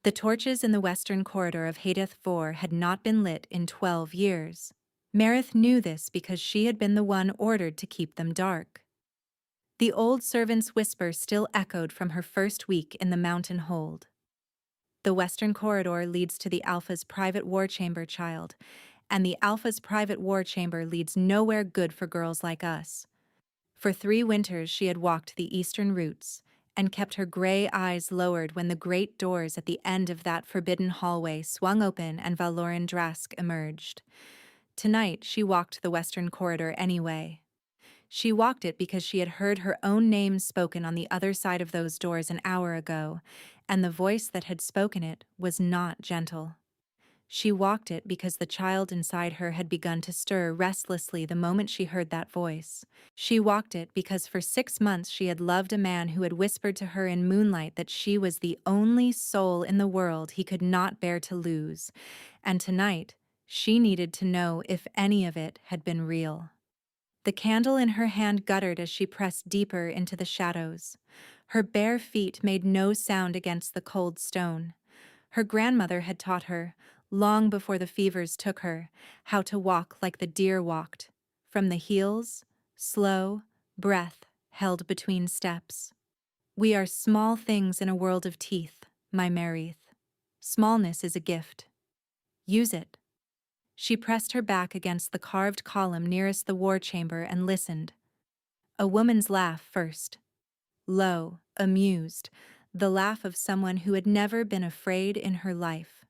The torches in the western corridor of Hadeth 4 had not been lit in 12 years. Marith knew this because she had been the one ordered to keep them dark. The old servant's whisper still echoed from her first week in the mountain hold. The western corridor leads to the Alpha's private war chamber, child, and the Alpha's private war chamber leads nowhere good for girls like us. For 3 winters she had walked the eastern routes, and kept her gray eyes lowered when the great doors at the end of that forbidden hallway swung open and Valoran Drask emerged. Tonight she walked the western corridor anyway. She walked it because she had heard her own name spoken on the other side of those doors an hour ago, and the voice that had spoken it was not gentle. She walked it because the child inside her had begun to stir restlessly the moment she heard that voice. She walked it because for 6 months she had loved a man who had whispered to her in moonlight that she was the only soul in the world he could not bear to lose, and tonight she needed to know if any of it had been real. The candle in her hand guttered as she pressed deeper into the shadows. Her bare feet made no sound against the cold stone. Her grandmother had taught her, long before the fevers took her, how to walk like the deer walked, from the heels, slow, breath held between steps. We are small things in a world of teeth, my Marith. Smallness is a gift. Use it. She pressed her back against the carved column nearest the war chamber and listened. A woman's laugh first. Low, amused, the laugh of someone who had never been afraid in her life.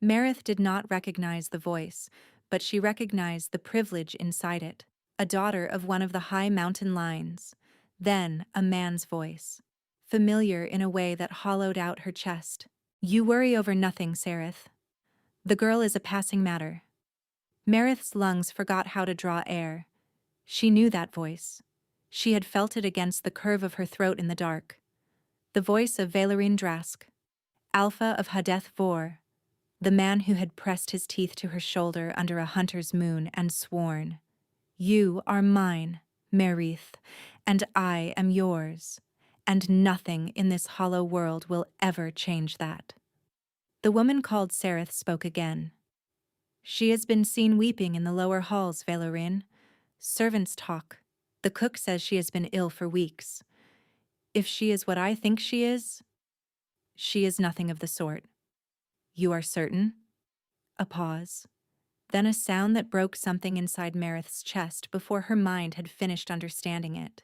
Marith did not recognize the voice, but she recognized the privilege inside it, a daughter of one of the high mountain lines. Then a man's voice, familiar in a way that hollowed out her chest. You worry over nothing, Sereth. The girl is a passing matter. Marith's lungs forgot how to draw air. She knew that voice. She had felt it against the curve of her throat in the dark. The voice of Valoran Drask, Alpha of Hadeth Vor, the man who had pressed his teeth to her shoulder under a hunter's moon and sworn, You are mine, Marith, and I am yours, and nothing in this hollow world will ever change that. The woman called Sereth spoke again. She has been seen weeping in the lower halls, Valoran. Servants talk. The cook says she has been ill for weeks. If she is what I think she is nothing of the sort. You are certain? A pause. Then a sound that broke something inside Marith's chest before her mind had finished understanding it.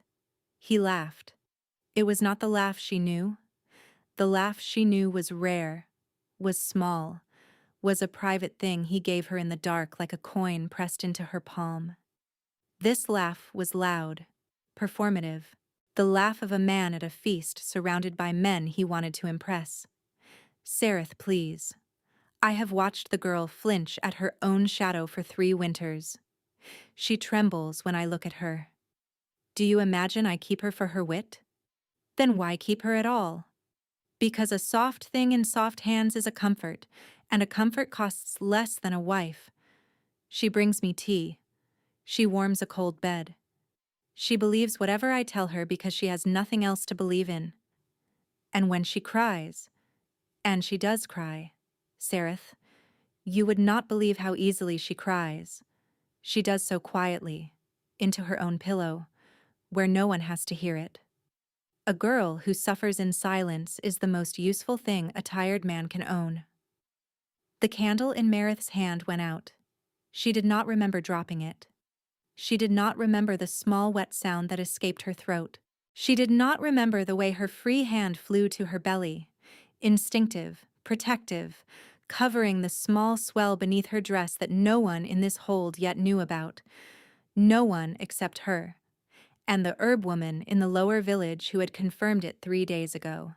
He laughed. It was not the laugh she knew. The laugh she knew was rare, was small, was a private thing he gave her in the dark like a coin pressed into her palm. This laugh was loud, performative, the laugh of a man at a feast surrounded by men he wanted to impress. Sereth, please. I have watched the girl flinch at her own shadow for 3 winters. She trembles when I look at her. Do you imagine I keep her for her wit? Then why keep her at all? Because a soft thing in soft hands is a comfort, and a comfort costs less than a wife. She brings me tea. She warms a cold bed. She believes whatever I tell her because she has nothing else to believe in. And when she cries, and she does cry, Sereth, you would not believe how easily she cries. She does so quietly, into her own pillow, where no one has to hear it. A girl who suffers in silence is the most useful thing a tired man can own. The candle in Marith's hand went out. She did not remember dropping it. She did not remember the small wet sound that escaped her throat. She did not remember the way her free hand flew to her belly, instinctive, protective, covering the small swell beneath her dress that no one in this hold yet knew about. No one except her, and the herb woman in the lower village who had confirmed it 3 days ago.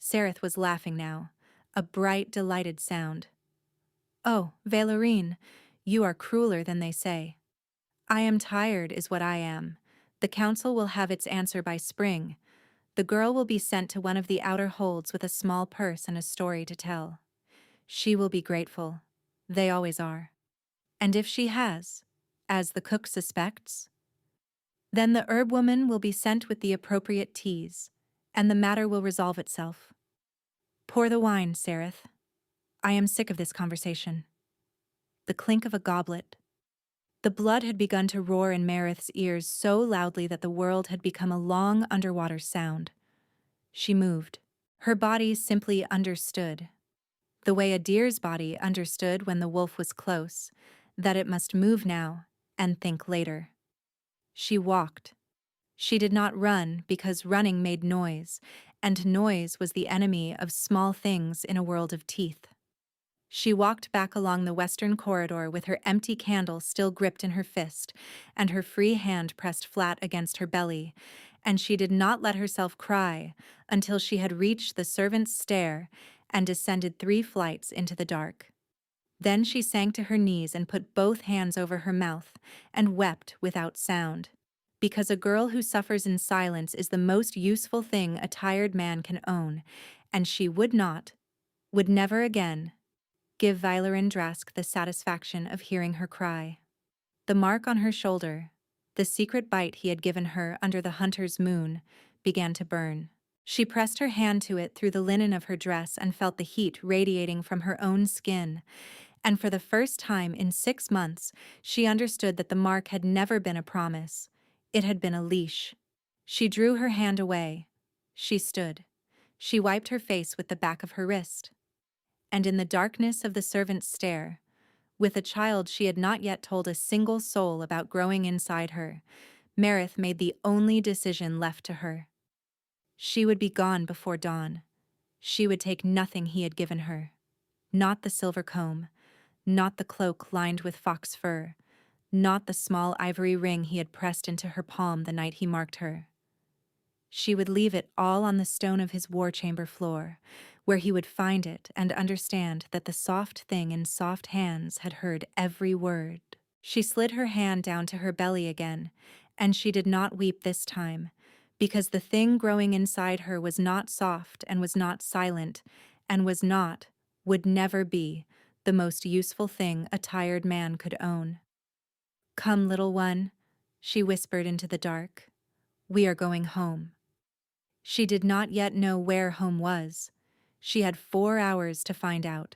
Sereth was laughing now, a bright, delighted sound. Oh, Valoran, you are crueler than they say. I am tired is what I am. The council will have its answer by spring. The girl will be sent to one of the outer holds with a small purse and a story to tell. She will be grateful. They always are. And if she has, as the cook suspects, then the herb woman will be sent with the appropriate teas, and the matter will resolve itself. Pour the wine, Sereth. I am sick of this conversation. The clink of a goblet. The blood had begun to roar in Meredith's ears so loudly that the world had become a long underwater sound. She moved. Her body simply understood. The way a deer's body understood when the wolf was close, that it must move now and think later. She walked. She did not run because running made noise, and noise was the enemy of small things in a world of teeth. She walked back along the western corridor with her empty candle still gripped in her fist and her free hand pressed flat against her belly, and she did not let herself cry until she had reached the servants' stair and descended 3 flights into the dark. Then she sank to her knees and put both hands over her mouth and wept without sound, because a girl who suffers in silence is the most useful thing a tired man can own, and she would never again, give Weilerin Drask the satisfaction of hearing her cry. The mark on her shoulder, the secret bite he had given her under the hunter's moon, began to burn. She pressed her hand to it through the linen of her dress and felt the heat radiating from her own skin, and for the first time in 6 months, she understood that the mark had never been a promise. It had been a leash. She drew her hand away. She stood. She wiped her face with the back of her wrist. And in the darkness of the servant's stair, with a child she had not yet told a single soul about growing inside her, Meredith made the only decision left to her. She would be gone before dawn. She would take nothing he had given her. Not the silver comb, not the cloak lined with fox fur, not the small ivory ring he had pressed into her palm the night he marked her. She would leave it all on the stone of his war chamber floor, where he would find it and understand that the soft thing in soft hands had heard every word. She slid her hand down to her belly again, and she did not weep this time, because the thing growing inside her was not soft and was not silent, and would never be, the most useful thing a tired man could own. "Come, little one," she whispered into the dark. "We are going home." She did not yet know where home was. She had 4 hours to find out.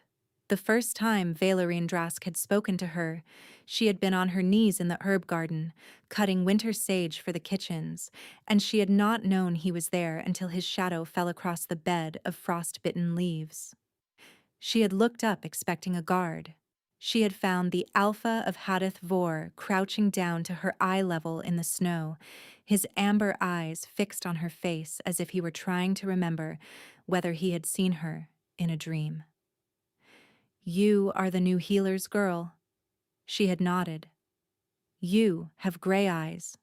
The first time Weilerin Drask had spoken to her, she had been on her knees in the herb garden, cutting winter sage for the kitchens, and she had not known he was there until his shadow fell across the bed of frost-bitten leaves. She had looked up expecting a guard. She had found the Alpha of Hadith Vor crouching down to her eye level in the snow, his amber eyes fixed on her face as if he were trying to remember whether he had seen her in a dream. "You are the new healer's girl." She had nodded. "You have gray eyes."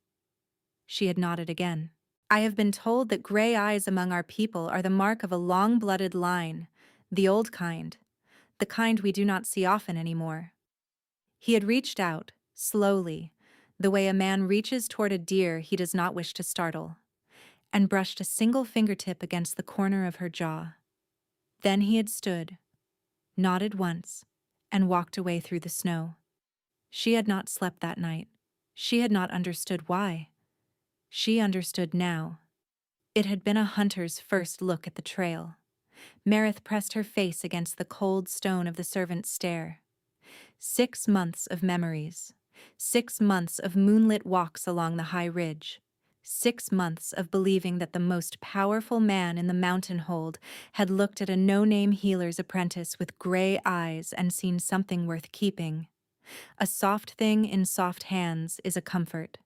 She had nodded again. "I have been told that gray eyes among our people are the mark of a long-blooded line, the old kind, the kind we do not see often anymore." He had reached out, slowly, the way a man reaches toward a deer he does not wish to startle, and brushed a single fingertip against the corner of her jaw. Then he had stood, nodded once, and walked away through the snow. She had not slept that night. She had not understood why. She understood now. It had been a hunter's first look at the trail. Meredith pressed her face against the cold stone of the servant's stair. 6 months of memories. 6 months of moonlit walks along the high ridge. 6 months of believing that the most powerful man in the mountain hold had looked at a no-name healer's apprentice with gray eyes and seen something worth keeping. A soft thing in soft hands is a comfort.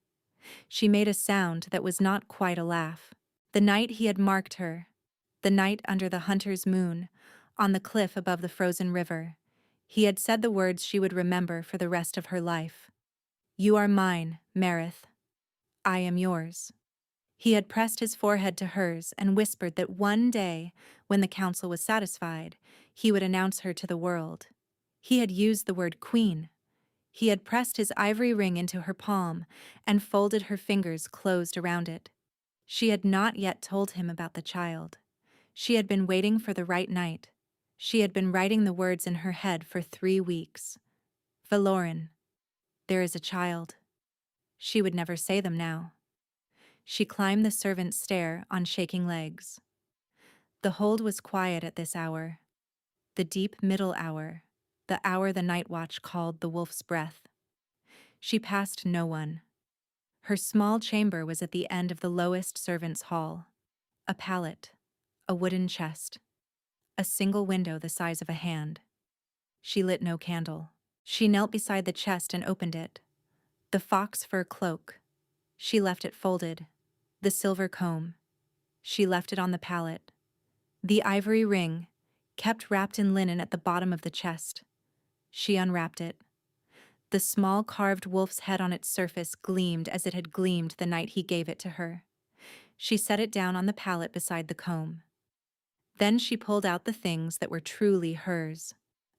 She made a sound that was not quite a laugh. The night he had marked her, the night under the hunter's moon, on the cliff above the frozen river, he had said the words she would remember for the rest of her life. "You are mine, Meredith. I am yours." He had pressed his forehead to hers and whispered that one day, when the council was satisfied, he would announce her to the world. He had used the word queen. He had pressed his ivory ring into her palm and folded her fingers closed around it. She had not yet told him about the child. She had been waiting for the right night. She had been writing the words in her head for 3 weeks. "Weilerin, there is a child." She would never say them now. She climbed the servant's stair on shaking legs. The hold was quiet at this hour, the deep middle hour, the hour the night watch called the wolf's breath. She passed no one. Her small chamber was at the end of the lowest servants' hall. A pallet, a wooden chest, a single window the size of a hand. She lit no candle. She knelt beside the chest and opened it. The fox fur cloak. She left it folded. The silver comb. She left it on the pallet. The ivory ring, kept wrapped in linen at the bottom of the chest. She unwrapped it. The small carved wolf's head on its surface gleamed as it had gleamed the night he gave it to her. She set it down on the pallet beside the comb. Then she pulled out the things that were truly hers.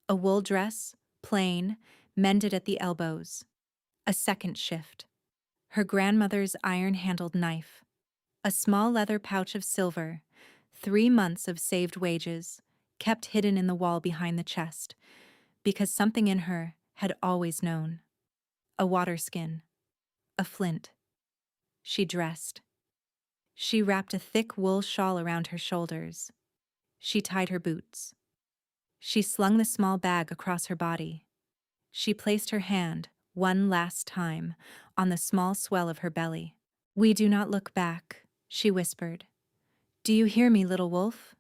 A wool dress, plain, mended at the elbows. A second shift. Her grandmother's iron-handled knife. A small leather pouch of silver, 3 months of saved wages, kept hidden in the wall behind the chest, because something in her had always known. A water skin. A flint. She dressed. She wrapped a thick wool shawl around her shoulders. She tied her boots. She slung the small bag across her body. She placed her hand, one last time, on the small swell of her belly. "We do not look back," she whispered. "Do you hear me, little wolf?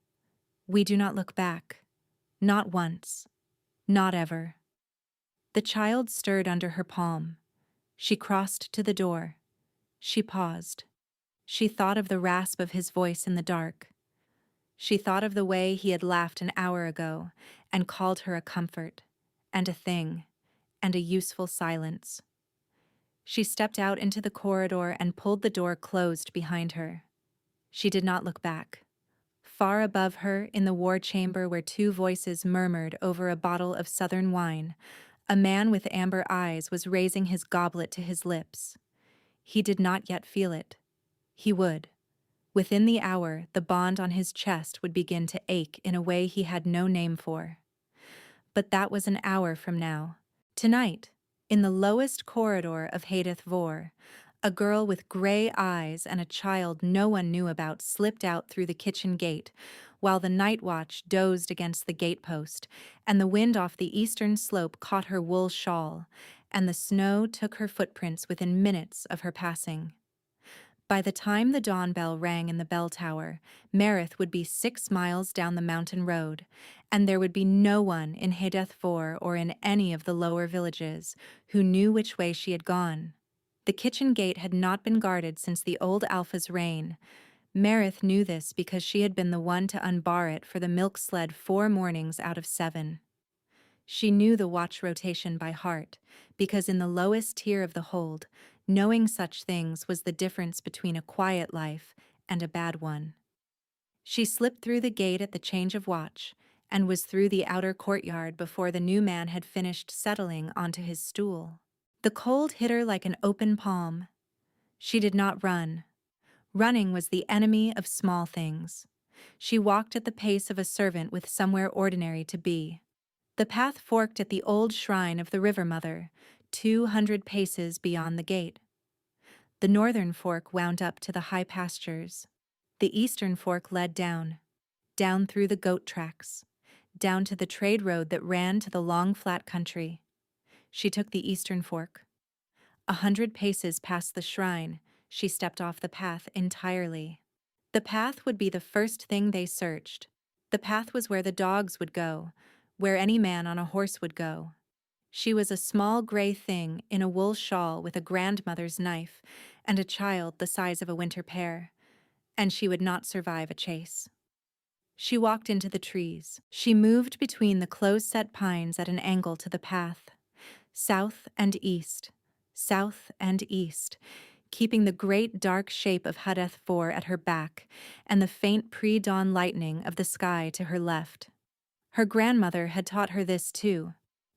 We do not look back. Not once. Not ever." The child stirred under her palm. She crossed to the door. She paused. She thought of the rasp of his voice in the dark. She thought of the way he had laughed an hour ago and called her a comfort, and a thing, and a useful silence. She stepped out into the corridor and pulled the door closed behind her. She did not look back. Far above her, in the war chamber where 2 voices murmured over a bottle of southern wine, a man with amber eyes was raising his goblet to his lips. He did not yet feel it. He would. Within the hour, the bond on his chest would begin to ache in a way he had no name for. But that was an hour from now. Tonight, in the lowest corridor of Heir, a girl with gray eyes and a child no one knew about slipped out through the kitchen gate, while the night watch dozed against the gatepost, and the wind off the eastern slope caught her wool shawl, and the snow took her footprints within minutes of her passing. By the time the dawn bell rang in the bell tower, Merith would be 6 miles down the mountain road, and there would be no one in Heir or in any of the lower villages who knew which way she had gone. The kitchen gate had not been guarded since the old Alpha's reign. Merith knew this because she had been the one to unbar it for the milk sled 4 mornings out of 7. She knew the watch rotation by heart, because in the lowest tier of the hold, knowing such things was the difference between a quiet life and a bad one. She slipped through the gate at the change of watch, and was through the outer courtyard before the new man had finished settling onto his stool. The cold hit her like an open palm. She did not run. Running was the enemy of small things. She walked at the pace of a servant with somewhere ordinary to be. The path forked at the old shrine of the River Mother, 200 paces beyond the gate. The northern fork wound up to the high pastures. The eastern fork led down through the goat tracks, down to the trade road that ran to the long flat country. She took the eastern fork. 100 paces past the shrine, she stepped off the path entirely. The path would be the first thing they searched. The path was where the dogs would go, where any man on a horse would go. She was a small gray thing in a wool shawl with a grandmother's knife and a child the size of a winter pear, and she would not survive a chase. She walked into the trees. She moved between the close-set pines at an angle to the path, south and east, keeping the great dark shape of Heir at her back and the faint pre-dawn lightning of the sky to her left. Her grandmother had taught her this too.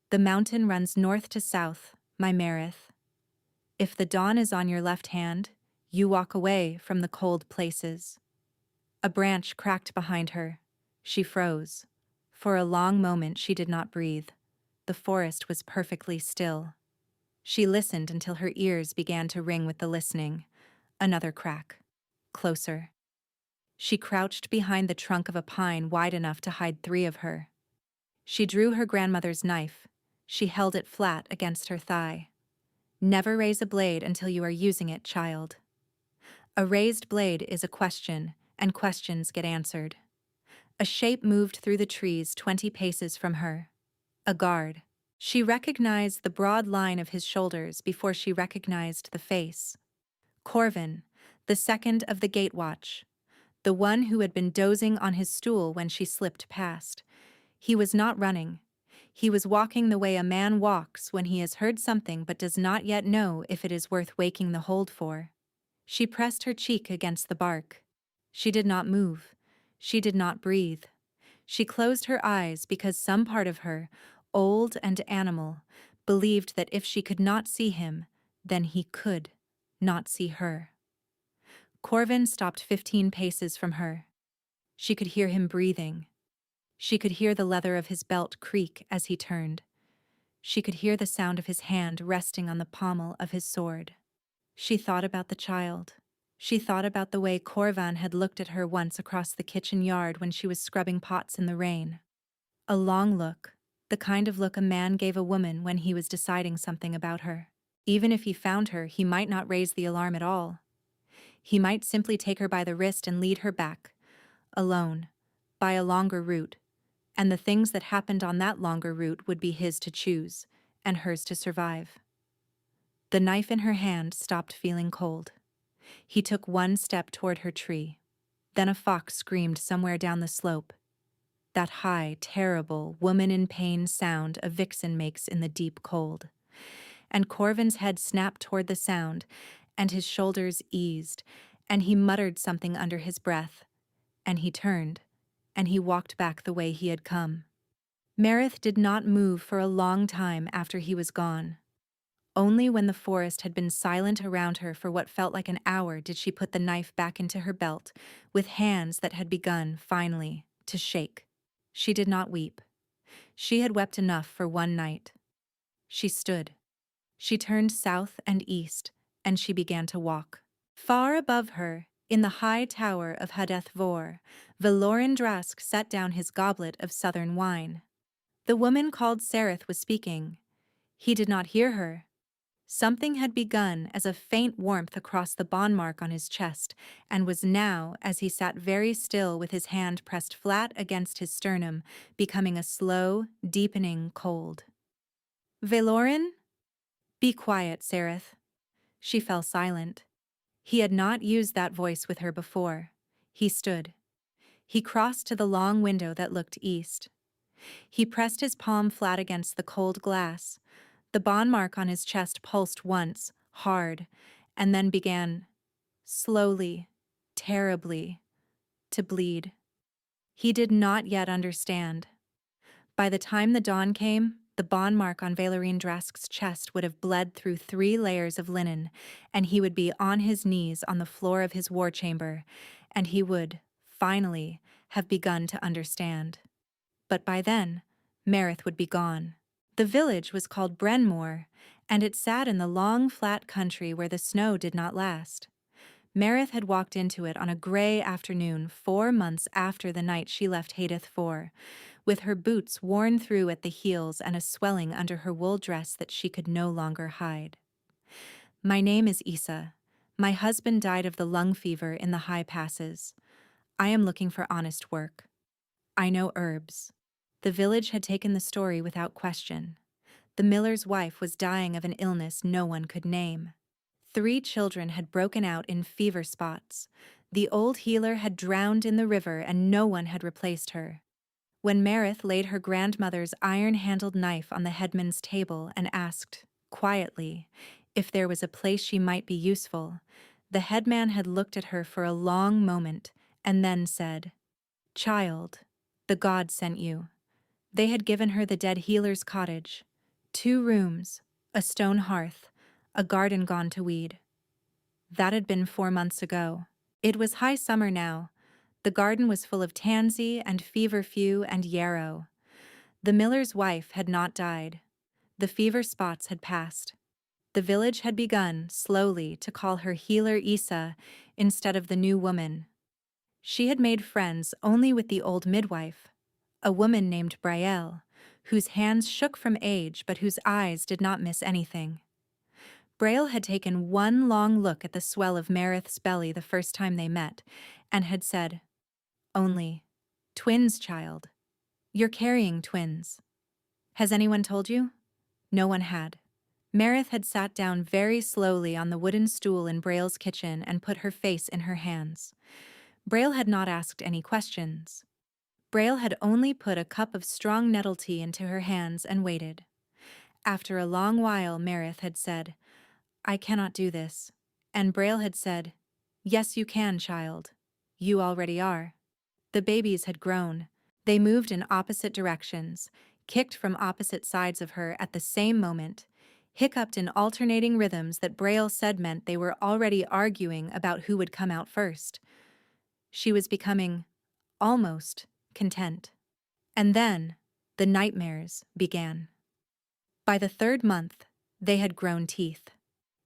The mountain runs north to south, my Merith. If the dawn is on your left hand, you walk away from the cold places. A branch cracked behind her. She froze. For a long moment she did not breathe. The forest was perfectly still. She listened until her ears began to ring with the listening. Another crack. Closer. She crouched behind the trunk of a pine wide enough to hide 3 of her. She drew her grandmother's knife. She held it flat against her thigh. Never raise a blade until you are using it, child. A raised blade is a question, and questions get answered. A shape moved through the trees 20 paces from her. A guard. She recognized the broad line of his shoulders before she recognized the face. Corvin, the second of the gate watch. The one who had been dozing on his stool when she slipped past. He was not running. He was walking the way a man walks when he has heard something but does not yet know if it is worth waking the hold for. She pressed her cheek against the bark. She did not move. She did not breathe. She closed her eyes because some part of her, old and animal, believed that if she could not see him, then he could not see her. Corvin stopped 15 paces from her. She could hear him breathing. She could hear the leather of his belt creak as he turned. She could hear the sound of his hand resting on the pommel of his sword. She thought about the child. She thought about the way Corvan had looked at her once across the kitchen yard when she was scrubbing pots in the rain. A long look, the kind of look a man gave a woman when he was deciding something about her. Even if he found her, he might not raise the alarm at all. He might simply take her by the wrist and lead her back, alone, by a longer route, and the things that happened on that longer route would be his to choose, and hers to survive. The knife in her hand stopped feeling cold. He took 1 step toward her tree. Then a fox screamed somewhere down the slope. That high, terrible, woman-in-pain sound a vixen makes in the deep cold. And Corvin's head snapped toward the sound, and his shoulders eased, and he muttered something under his breath, and he turned, and he walked back the way he had come. Meredith did not move for a long time after he was gone. Only when the forest had been silent around her for what felt like an hour did she put the knife back into her belt, with hands that had begun, finally, to shake. She did not weep. She had wept enough for one night. She stood. She turned south and east, and she began to walk. Far above her, in the high tower of Hadeth Vor, Valoran Drask set down his goblet of southern wine. The woman called Sereth was speaking. He did not hear her. Something had begun as a faint warmth across the bond mark on his chest, and was now, as he sat very still with his hand pressed flat against his sternum, becoming a slow, deepening cold. Valoran? Be quiet, Sereth. She fell silent. He had not used that voice with her before. He stood. He crossed to the long window that looked east. He pressed his palm flat against the cold glass. The bond mark on his chest pulsed once, hard, and then began, slowly, terribly, to bleed. He did not yet understand. By the time the dawn came, the bond mark on Valerine Drask's chest would have bled through 3 layers of linen, and he would be on his knees on the floor of his war chamber, and he would, finally, have begun to understand. But by then, Meredith would be gone. The village was called Brenmore, and it sat in the long, flat country where the snow did not last. Meredith had walked into it on a gray afternoon 4 months after the night she left Hadeth 4, with her boots worn through at the heels and a swelling under her wool dress that she could no longer hide. My name is Isa. My husband died of the lung fever in the high passes. I am looking for honest work. I know herbs. The village had taken the story without question. The miller's wife was dying of an illness no one could name. 3 children had broken out in fever spots. The old healer had drowned in the river and no one had replaced her. When Meredith laid her grandmother's iron-handled knife on the headman's table and asked, quietly, if there was a place she might be useful, the headman had looked at her for a long moment and then said, "Child, the god sent you." They had given her the dead healer's cottage. 2 rooms, a stone hearth, a garden gone to weed. That had been 4 months ago. It was high summer now. The garden was full of tansy and feverfew and yarrow. The miller's wife had not died. The fever spots had passed. The village had begun, slowly, to call her healer Isa instead of the new woman. She had made friends only with the old midwife, a woman named Brielle, whose hands shook from age but whose eyes did not miss anything. Braille had taken one long look at the swell of Meredith's belly the first time they met, and had said, "Only twins, child. You're carrying twins. Has anyone told you?" No one had. Meredith had sat down very slowly on the wooden stool in Braille's kitchen and put her face in her hands. Braille had not asked any questions. Braille had only put a cup of strong nettle tea into her hands and waited. After a long while, Meredith had said, "I cannot do this." And Braille had said, "Yes, you can, child. You already are." The babies had grown. They moved in opposite directions, kicked from opposite sides of her at the same moment, hiccuped in alternating rhythms that Braille said meant they were already arguing about who would come out first. She was becoming, almost, content. And then, the nightmares began. By the third month, they had grown teeth.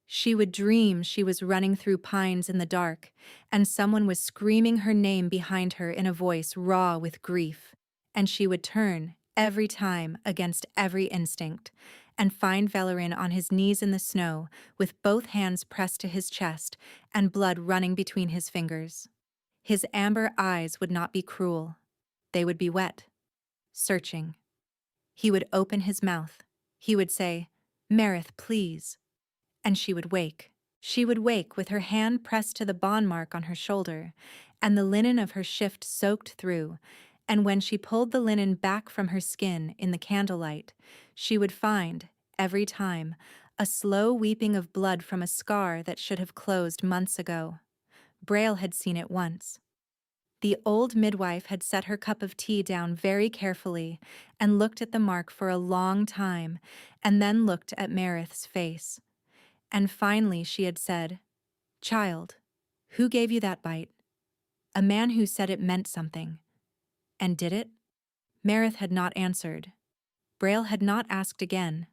She would dream she was running through pines in the dark, and someone was screaming her name behind her in a voice raw with grief, and she would turn, every time, against every instinct, and find Valerin on his knees in the snow, with both hands pressed to his chest and blood running between his fingers. His amber eyes would not be cruel. They would be wet, searching. He would open his mouth. He would say, "Meredith, please." And she would wake. She would wake with her hand pressed to the bond mark on her shoulder, and the linen of her shift soaked through, and when she pulled the linen back from her skin in the candlelight, she would find, every time, a slow weeping of blood from a scar that should have closed months ago. Braille had seen it once. The old midwife had set her cup of tea down very carefully and looked at the mark for a long time, and then looked at Meredith's face. And finally she had said, "Child, who gave you that bite?" A man who said it meant something. And did it? Meredith had not answered. Braille had not asked again.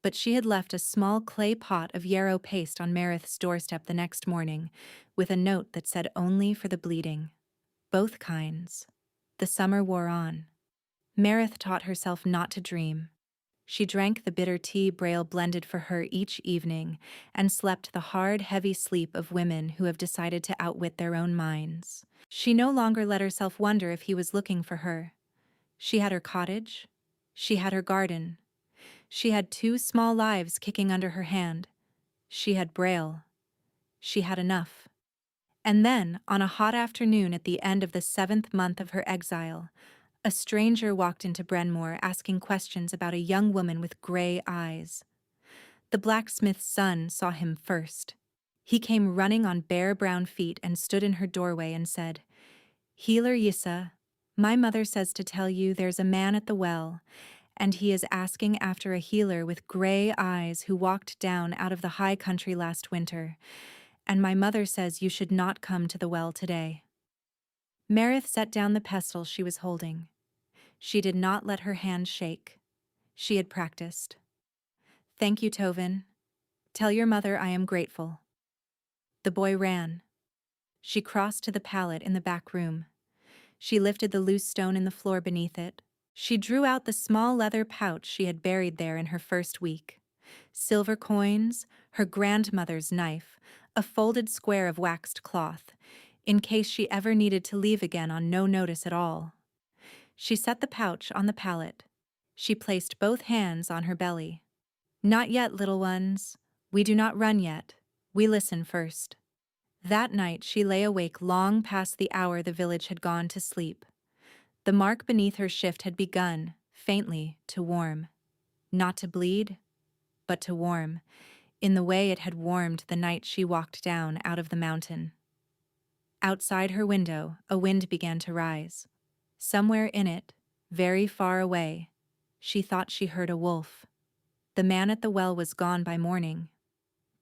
But she had left a small clay pot of yarrow paste on Meredith's doorstep the next morning, with a note that said only for the bleeding. Both kinds. The summer wore on. Meredith taught herself not to dream. She drank the bitter tea Braille blended for her each evening and slept the hard, heavy sleep of women who have decided to outwit their own minds. She no longer let herself wonder if he was looking for her. She had her cottage. She had her garden. She had 2 small lives kicking under her hand. She had Braille. She had enough. And then, on a hot afternoon at the end of the 7th month of her exile, a stranger walked into Brenmore asking questions about a young woman with gray eyes. The blacksmith's son saw him first. He came running on bare brown feet and stood in her doorway and said, "Healer Yissa, my mother says to tell you there's a man at the well, and he is asking after a healer with gray eyes who walked down out of the high country last winter, and my mother says you should not come to the well today." Meredith set down the pestle she was holding. She did not let her hand shake. She had practiced. "Thank you, Tovin. Tell your mother I am grateful." The boy ran. She crossed to the pallet in the back room. She lifted the loose stone in the floor beneath it. She drew out the small leather pouch she had buried there in her first week. Silver coins, her grandmother's knife, a folded square of waxed cloth, in case she ever needed to leave again on no notice at all. She set the pouch on the pallet. She placed both hands on her belly. "Not yet, little ones. We do not run yet. We listen first." That night she lay awake long past the hour the village had gone to sleep. The mark beneath her shift had begun, faintly, to warm. Not to bleed, but to warm, in the way it had warmed the night she walked down out of the mountain. Outside her window, a wind began to rise. Somewhere in it, very far away, she thought she heard a wolf. The man at the well was gone by morning.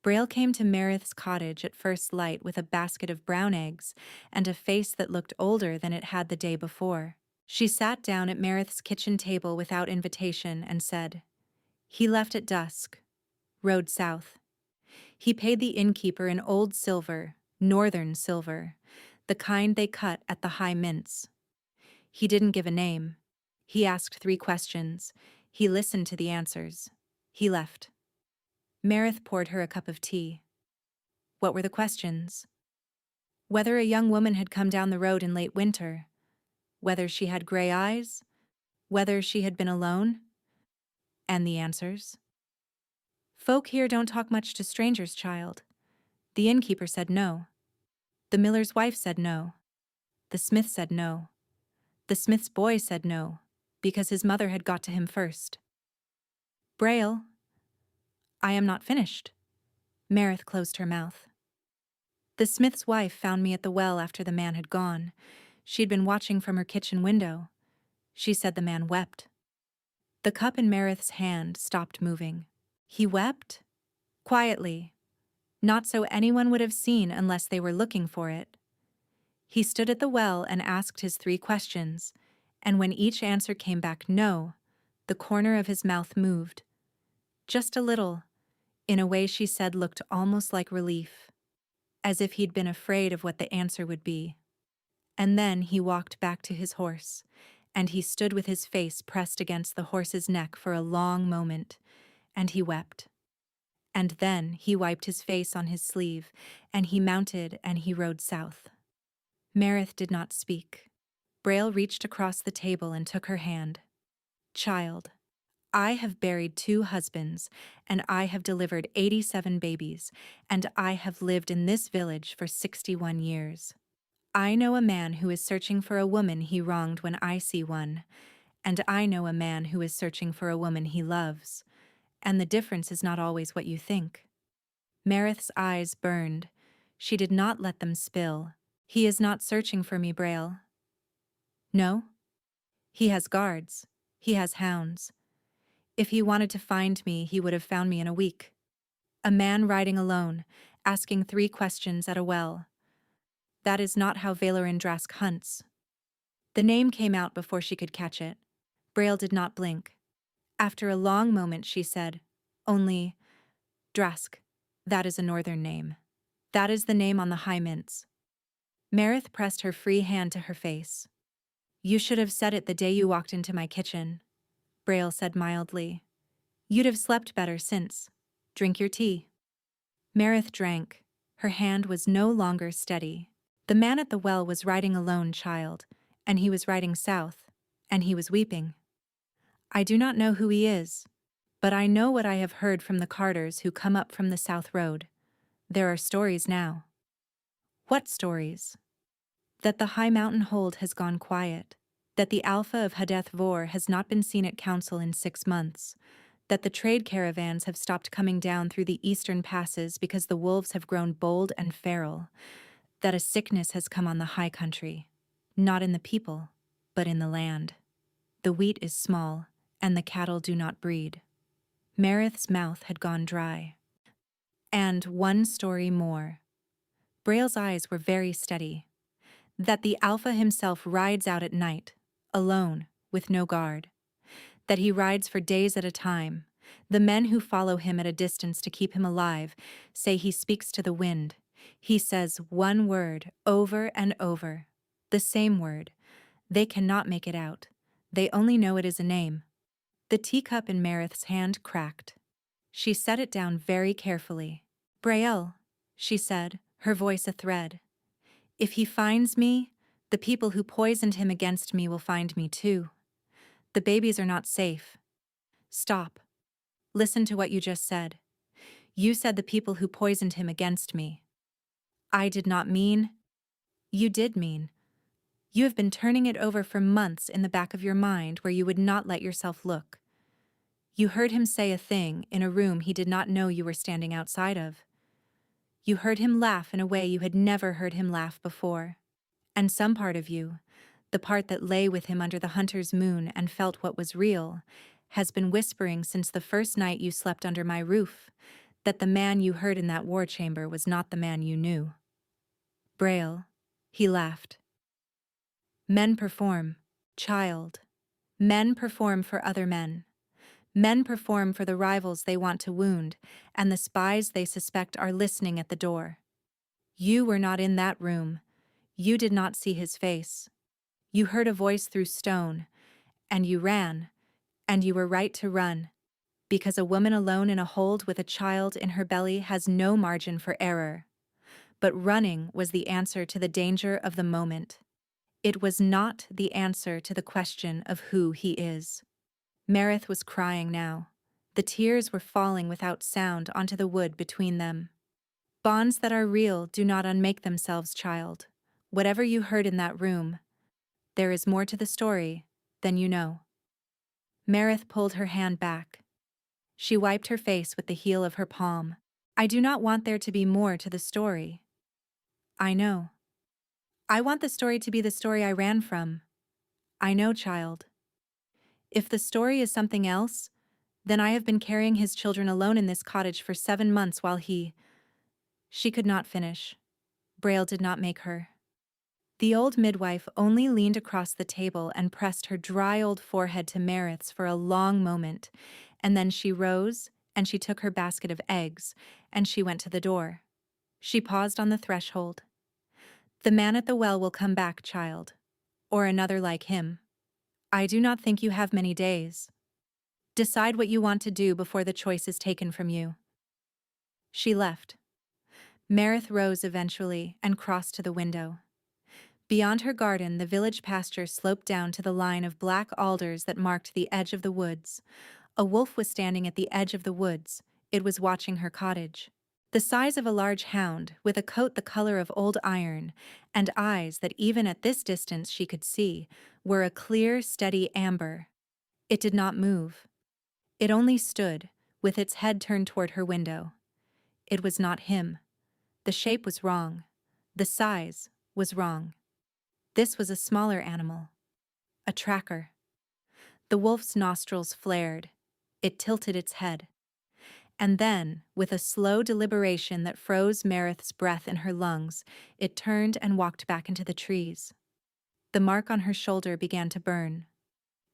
Braille came to Meredith's cottage at first light with a basket of brown eggs and a face that looked older than it had the day before. She sat down at Meredith's kitchen table without invitation and said, "He left at dusk. Rode south. He paid the innkeeper in old silver, northern silver. the kind they cut at the high mints. He didn't give a name. He asked 3 questions. He listened to the answers. He left. Meredith poured her a cup of tea. What were the questions? Whether a young woman had come down the road in late winter, whether she had gray eyes, whether she had been alone, and the answers. Folk here don't talk much to strangers, child. The innkeeper said no. The miller's wife said no. The smith said no. The smith's boy said no, because his mother had got to him first. Braille, I am not finished. Meredith closed her mouth. The smith's wife found me at the well after the man had gone. She'd been watching from her kitchen window. She said the man wept. The cup in Meredith's hand stopped moving. He wept? Quietly. Not so anyone would have seen unless they were looking for it. He stood at the well and asked his 3 questions, and when each answer came back no, the corner of his mouth moved. Just a little, in a way she said looked almost like relief, as if he'd been afraid of what the answer would be. And then he walked back to his horse, and he stood with his face pressed against the horse's neck for a long moment, and he wept. And then he wiped his face on his sleeve, and he mounted and he rode south. Meredith did not speak. Braille reached across the table and took her hand. Child, I have buried 2 husbands, and I have delivered 87 babies, and I have lived in this village for 61 years. I know a man who is searching for a woman he wronged when I see one, and I know a man who is searching for a woman he loves, and the difference is not always what you think. Meredith's eyes burned. She did not let them spill. He is not searching for me, Braille. No? He has guards. He has hounds. If he wanted to find me, he would have found me in a week. A man riding alone, asking 3 questions at a well. That is not how Valerin Drask hunts. The name came out before she could catch it. Braille did not blink. After a long moment she said, only, Drask, that is a northern name. That is the name on the high mints. Meredith pressed her free hand to her face. You should have said it the day you walked into my kitchen, Braille said mildly. You'd have slept better since. Drink your tea. Meredith drank. Her hand was no longer steady. The man at the well was riding alone, child, and he was riding south, and he was weeping. I do not know who he is, but I know what I have heard from the carters who come up from the south road. There are stories now. What stories? That the high mountain hold has gone quiet, that the Alpha of Hadeth Vor has not been seen at council in 6 months, that the trade caravans have stopped coming down through the eastern passes because the wolves have grown bold and feral, that a sickness has come on the high country, not in the people, but in the land. The wheat is small, and the cattle do not breed. Meredith's mouth had gone dry. And one story more. Braille's eyes were very steady. That the Alpha himself rides out at night, alone, with no guard. That he rides for days at a time. The men who follow him at a distance to keep him alive say he speaks to the wind. He says one word over and over. The same word. They cannot make it out. They only know it is a name. The teacup in Meredith's hand cracked. She set it down very carefully. Braille, she said, her voice a thread. If he finds me, the people who poisoned him against me will find me too. The babies are not safe. Stop. Listen to what you just said. You said the people who poisoned him against me. I did not mean. You did mean. You have been turning it over for months in the back of your mind where you would not let yourself look. You heard him say a thing in a room he did not know you were standing outside of. You heard him laugh in a way you had never heard him laugh before. And some part of you, the part that lay with him under the hunter's moon and felt what was real, has been whispering since the first night you slept under my roof, that the man you heard in that war chamber was not the man you knew. Braille, he laughed. Men perform, child. Men perform for other men. Men perform for the rivals they want to wound, and the spies they suspect are listening at the door. You were not in that room. You did not see his face. You heard a voice through stone, and you ran, and you were right to run, because a woman alone in a hold with a child in her belly has no margin for error. But running was the answer to the danger of the moment. It was not the answer to the question of who he is. Meredith was crying now. The tears were falling without sound onto the wood between them. Bonds that are real do not unmake themselves, child. Whatever you heard in that room, there is more to the story than you know. Meredith pulled her hand back. She wiped her face with the heel of her palm. I do not want there to be more to the story. I know. I want the story to be the story I ran from. I know, child. If the story is something else, then I have been carrying his children alone in this cottage for 7 months while he— She could not finish. Braille did not make her. The old midwife only leaned across the table and pressed her dry old forehead to Meredith's for a long moment, and then she rose, and she took her basket of eggs, and she went to the door. She paused on the threshold. The man at the well will come back, child. Or another like him. I do not think you have many days. Decide what you want to do before the choice is taken from you. She left. Meredith rose eventually and crossed to the window. Beyond her garden, the village pasture sloped down to the line of black alders that marked the edge of the woods. A wolf was standing at the edge of the woods. It was watching her cottage. The size of a large hound, with a coat the color of old iron, and eyes that even at this distance she could see, were a clear, steady amber. It did not move. It only stood, with its head turned toward her window. It was not him. The shape was wrong. The size was wrong. This was a smaller animal. A tracker. The wolf's nostrils flared. It tilted its head. And then, with a slow deliberation that froze Meredith's breath in her lungs, it turned and walked back into the trees. The mark on her shoulder began to burn.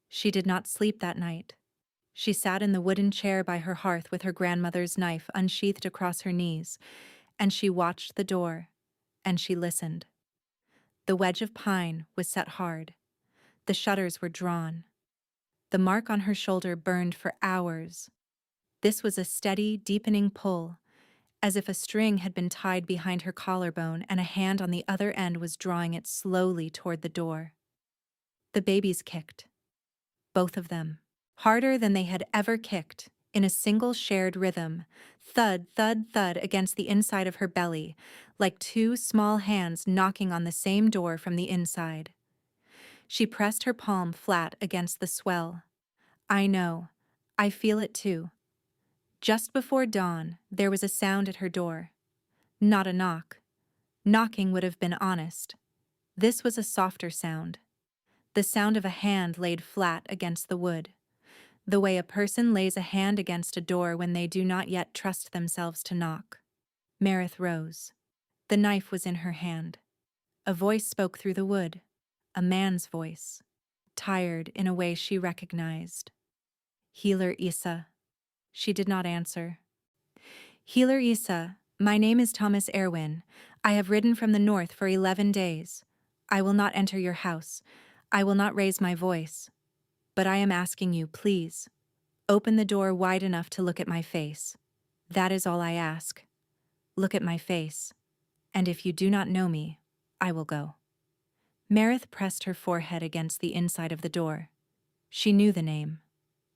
She did not sleep that night. She sat in the wooden chair by her hearth with her grandmother's knife unsheathed across her knees, and she watched the door, and she listened. The wedge of pine was set hard. The shutters were drawn. The mark on her shoulder burned for hours. This was a steady, deepening pull, as if a string had been tied behind her collarbone and a hand on the other end was drawing it slowly toward the door. The babies kicked. Both of them. Harder than they had ever kicked, in a single shared rhythm, thud, thud, thud against the inside of her belly, like two small hands knocking on the same door from the inside. She pressed her palm flat against the swell. I know. I feel it too. Just before dawn, there was a sound at her door. Not a knock. Knocking would have been honest. This was a softer sound. The sound of a hand laid flat against the wood. The way a person lays a hand against a door when they do not yet trust themselves to knock. Meredith rose. The knife was in her hand. A voice spoke through the wood. A man's voice. Tired in a way she recognized. Healer Issa. She did not answer. Healer Issa, my name is Thomas Erwin. I have ridden from the north for 11 days. I will not enter your house. I will not raise my voice. But I am asking you, please, open the door wide enough to look at my face. That is all I ask. Look at my face. And if you do not know me, I will go. Meredith pressed her forehead against the inside of the door. She knew the name.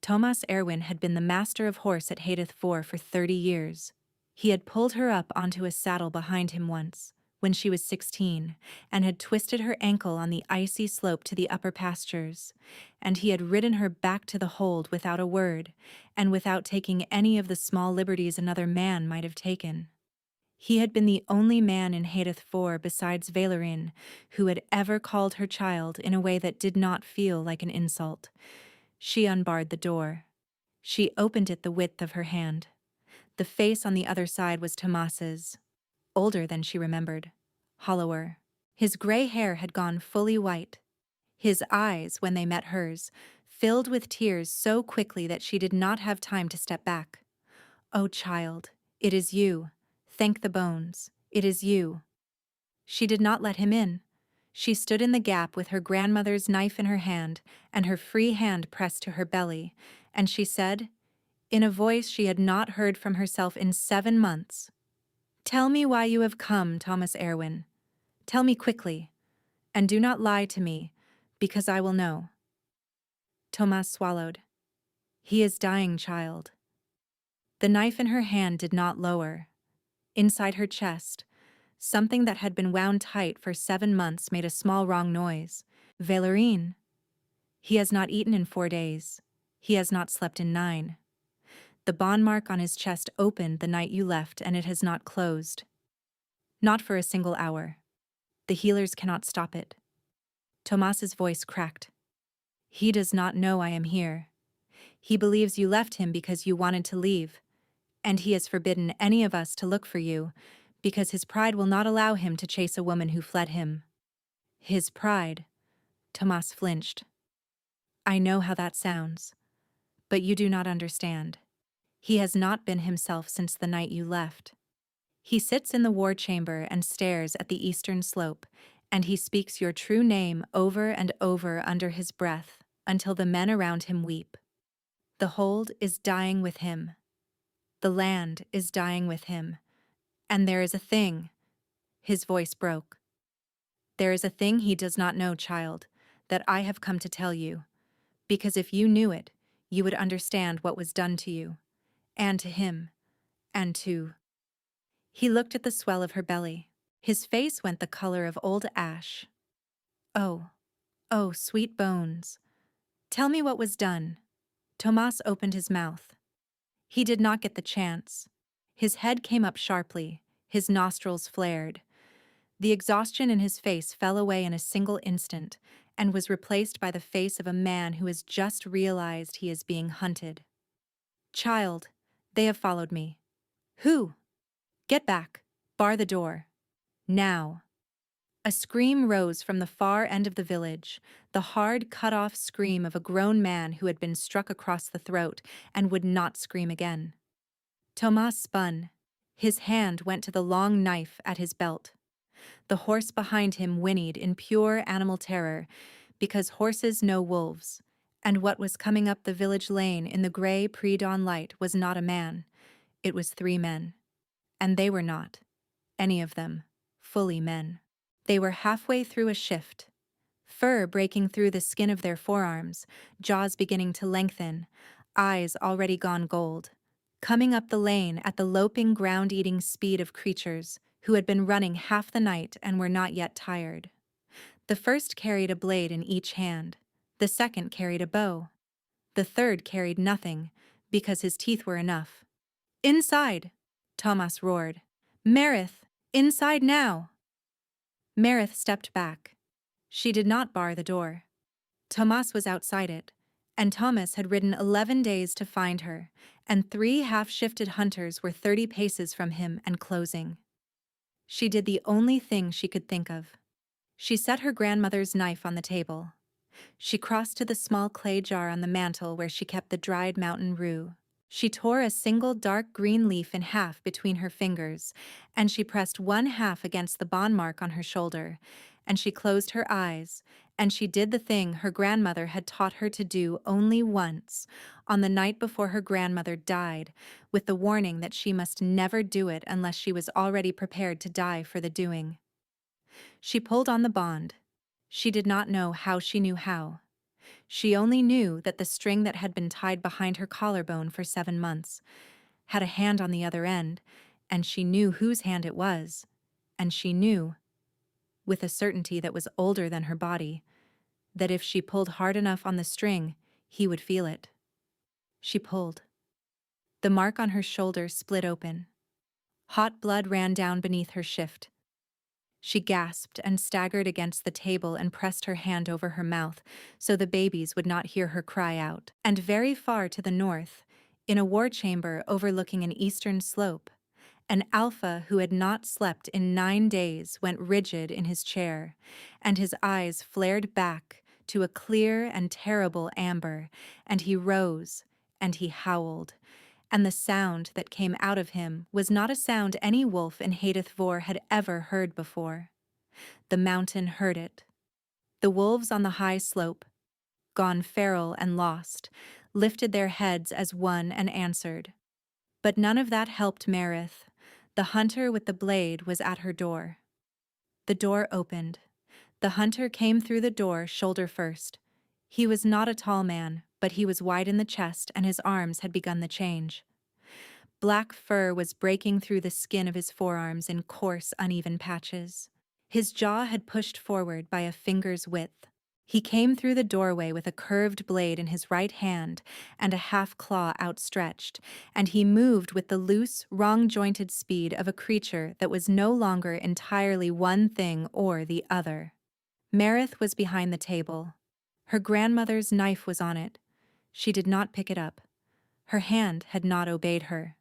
Thomas Erwin had been the master of horse at Heir for 30 years. He had pulled her up onto a saddle behind him once, when she was 16, and had twisted her ankle on the icy slope to the upper pastures, and he had ridden her back to the hold without a word, and without taking any of the small liberties another man might have taken. He had been the only man in Heir besides Valerin who had ever called her child in a way that did not feel like an insult. She unbarred the door. She opened it the width of her hand. The face on the other side was Tomas's. Older than she remembered, hollower. His gray hair had gone fully white. His eyes, when they met hers, filled with tears so quickly that she did not have time to step back. Oh, child, it is you. Thank the bones. It is you. She did not let him in. She stood in the gap with her grandmother's knife in her hand and her free hand pressed to her belly, and she said, in a voice she had not heard from herself in 7 months, "Tell me why you have come, Thomas Erwin. Tell me quickly, and do not lie to me, because I will know." Thomas swallowed. "He is dying, child." The knife in her hand did not lower. Inside her chest, something that had been wound tight for 7 months made a small wrong noise. "Valerine. He has not eaten in 4 days. He has not slept in 9. The bond mark on his chest opened the night you left, and it has not closed. Not for a single hour. The healers cannot stop it." Tomas's voice cracked. "He does not know I am here. He believes you left him because you wanted to leave, and he has forbidden any of us to look for you, because his pride will not allow him to chase a woman who fled him." His pride. Tomas flinched. "I know how that sounds, but you do not understand. He has not been himself since the night you left. He sits in the war chamber and stares at the eastern slope, and he speaks your true name over and over under his breath until the men around him weep. The hold is dying with him. The land is dying with him. And there is a thing." His voice broke. "There is a thing he does not know, child, that I have come to tell you, because if you knew it, you would understand what was done to you, and to him, and to—" He looked at the swell of her belly. His face went the color of old ash. "Oh, oh, sweet bones. Tell me what was done." Tomas opened his mouth. He did not get the chance. His head came up sharply, his nostrils flared. The exhaustion in his face fell away in a single instant and was replaced by the face of a man who has just realized he is being hunted. "Child, they have followed me." "Who?" "Get back. Bar the door. Now." A scream rose from the far end of the village, the hard, cut-off scream of a grown man who had been struck across the throat and would not scream again. Tomas spun. His hand went to the long knife at his belt. The horse behind him whinnied in pure animal terror, because horses know wolves, and what was coming up the village lane in the gray pre-dawn light was not a man. It was 3 men. And they were not, any of them, fully men. They were halfway through a shift, fur breaking through the skin of their forearms, jaws beginning to lengthen, eyes already gone gold, coming up the lane at the loping, ground-eating speed of creatures who had been running half the night and were not yet tired. The first carried a blade in each hand, the second carried a bow, the third carried nothing, because his teeth were enough. "Inside!" Tomas roared. "Merith, inside now!" Merith stepped back. She did not bar the door. Tomas was outside it, and Thomas had ridden 11 days to find her, and 3 half-shifted hunters were 30 paces from him and closing. She did the only thing she could think of. She set her grandmother's knife on the table. She crossed to the small clay jar on the mantel where she kept the dried mountain rue. She tore a single dark green leaf in half between her fingers, and she pressed 1/2 against the bond mark on her shoulder, and she closed her eyes, and she did the thing her grandmother had taught her to do only once, on the night before her grandmother died, with the warning that she must never do it unless she was already prepared to die for the doing. She pulled on the bond. She did not know how she knew how. She only knew that the string that had been tied behind her collarbone for 7 months had a hand on the other end, and she knew whose hand it was, and she knew, with a certainty that was older than her body, that if she pulled hard enough on the string, he would feel it. She pulled. The mark on her shoulder split open. Hot blood ran down beneath her shift. She gasped and staggered against the table and pressed her hand over her mouth so the babies would not hear her cry out. And very far to the north, in a war chamber overlooking an eastern slope, an alpha who had not slept in 9 days went rigid in his chair, and his eyes flared back to a clear and terrible amber, and he rose, and he howled, and the sound that came out of him was not a sound any wolf in Heirth 4 had ever heard before. The mountain heard it. The wolves on the high slope, gone feral and lost, lifted their heads as one and answered. But none of that helped Meredith. The hunter with the blade was at her door. The door opened. The hunter came through the door shoulder first. He was not a tall man, but he was wide in the chest and his arms had begun the change. Black fur was breaking through the skin of his forearms in coarse, uneven patches. His jaw had pushed forward by a finger's width. He came through the doorway with a curved blade in his right hand and a half claw outstretched, and he moved with the loose, wrong-jointed speed of a creature that was no longer entirely one thing or the other. Meredith was behind the table. Her grandmother's knife was on it. She did not pick it up. Her hand had not obeyed her.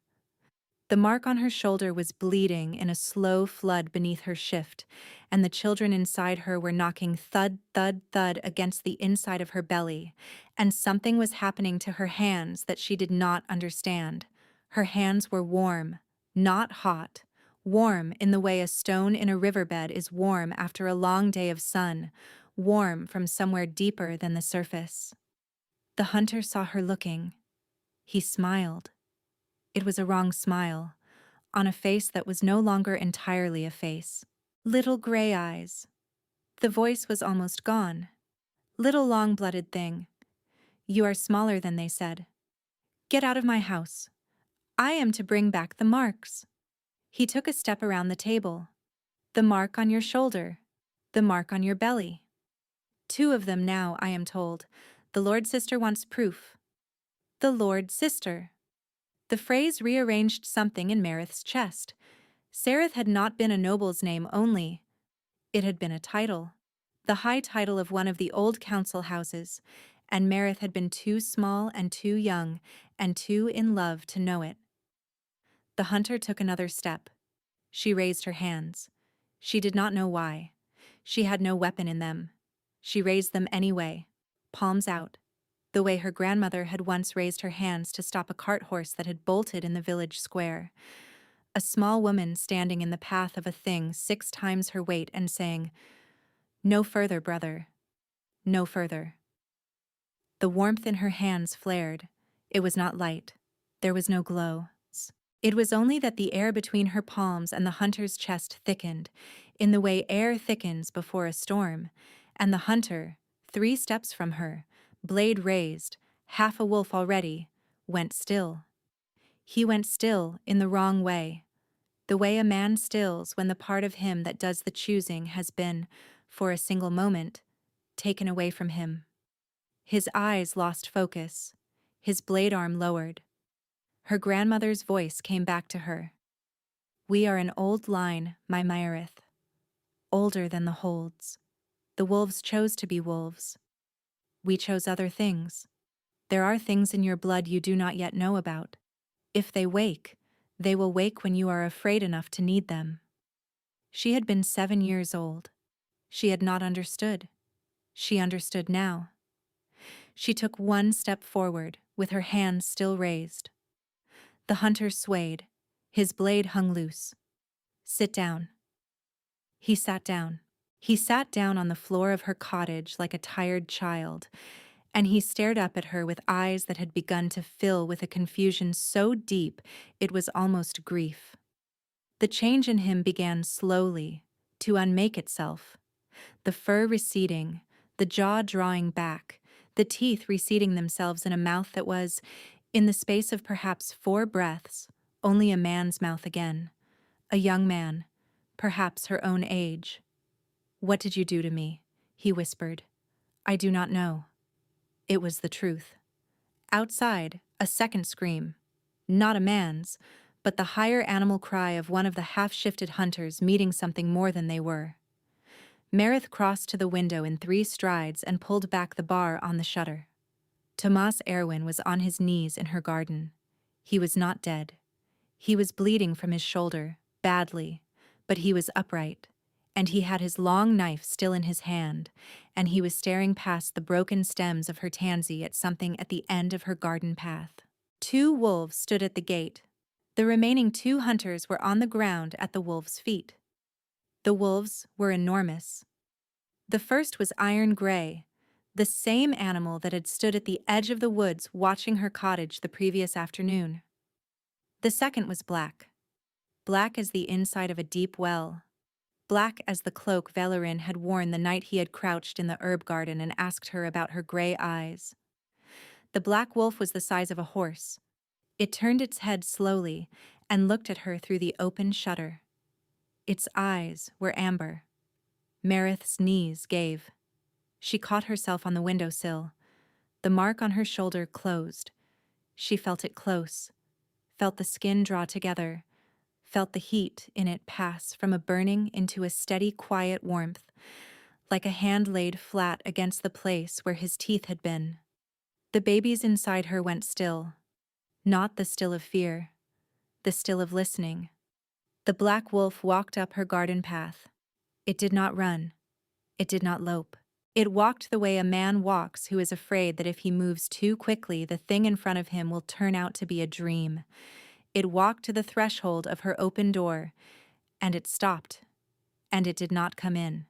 The mark on her shoulder was bleeding in a slow flood beneath her shift, and the children inside her were knocking thud, thud, thud against the inside of her belly, and something was happening to her hands that she did not understand. Her hands were warm, not hot, warm in the way a stone in a riverbed is warm after a long day of sun, warm from somewhere deeper than the surface. The hunter saw her looking. He smiled. It was a wrong smile, on a face that was no longer entirely a face. Little gray eyes. The voice was almost gone. Little long-blooded thing. You are smaller than they said. Get out of my house. I am to bring back the marks. He took a step around the table. The mark on your shoulder. The mark on your belly. 2 of them now, I am told. The Lord Sister wants proof. The Lord Sister. The phrase rearranged something in Meredith's chest. Sereth had not been a noble's name only. It had been a title. The high title of one of the old council houses, and Meredith had been too small and too young and too in love to know it. The hunter took another step. She raised her hands. She did not know why. She had no weapon in them. She raised them anyway, palms out, the way her grandmother had once raised her hands to stop a cart horse that had bolted in the village square. A small woman standing in the path of a thing 6 times her weight and saying, "No further, brother. No further." The warmth in her hands flared. It was not light. There was no glow. It was only that the air between her palms and the hunter's chest thickened, in the way air thickens before a storm, and the hunter, 3 steps from her, blade raised, half a wolf already, went still. He went still in the wrong way, the way a man stills when the part of him that does the choosing has been, for a single moment, taken away from him. His eyes lost focus, his blade arm lowered. Her grandmother's voice came back to her. We are an old line, my Meredith, older than the Holds. The wolves chose to be wolves. We chose other things. There are things in your blood you do not yet know about. If they wake, they will wake when you are afraid enough to need them. She had been 7 years old. She had not understood. She understood now. She took 1 step forward, with her hands still raised. The hunter swayed. His blade hung loose. Sit down. He sat down. He sat down on the floor of her cottage like a tired child, and he stared up at her with eyes that had begun to fill with a confusion so deep it was almost grief. The change in him began slowly, to unmake itself. The fur receding, the jaw drawing back, the teeth reseating themselves in a mouth that was, in the space of perhaps 4 breaths, only a man's mouth again. A young man, perhaps her own age. What did you do to me? He whispered. I do not know. It was the truth. Outside, a second scream. Not a man's, but the higher animal cry of one of the half-shifted hunters meeting something more than they were. Meredith crossed to the window in 3 strides and pulled back the bar on the shutter. Tomas Erwin was on his knees in her garden. He was not dead. He was bleeding from his shoulder, badly, but he was upright, and he had his long knife still in his hand, and he was staring past the broken stems of her tansy at something at the end of her garden path. 2 wolves stood at the gate. The remaining 2 hunters were on the ground at the wolves' feet. The wolves were enormous. The first was iron gray, the same animal that had stood at the edge of the woods watching her cottage the previous afternoon. The second was black. Black as the inside of a deep well. Black as the cloak Valerin had worn the night he had crouched in the herb garden and asked her about her gray eyes. The black wolf was the size of a horse. It turned its head slowly and looked at her through the open shutter. Its eyes were amber. Meredith's knees gave. She caught herself on the windowsill. The mark on her shoulder closed. She felt it close, felt the skin draw together, felt the heat in it pass from a burning into a steady, quiet warmth, like a hand laid flat against the place where his teeth had been. The babies inside her went still, not the still of fear, the still of listening. The black wolf walked up her garden path. It did not run. It did not lope. It walked the way a man walks who is afraid that if he moves too quickly, the thing in front of him will turn out to be a dream. It walked to the threshold of her open door, and it stopped, and it did not come in.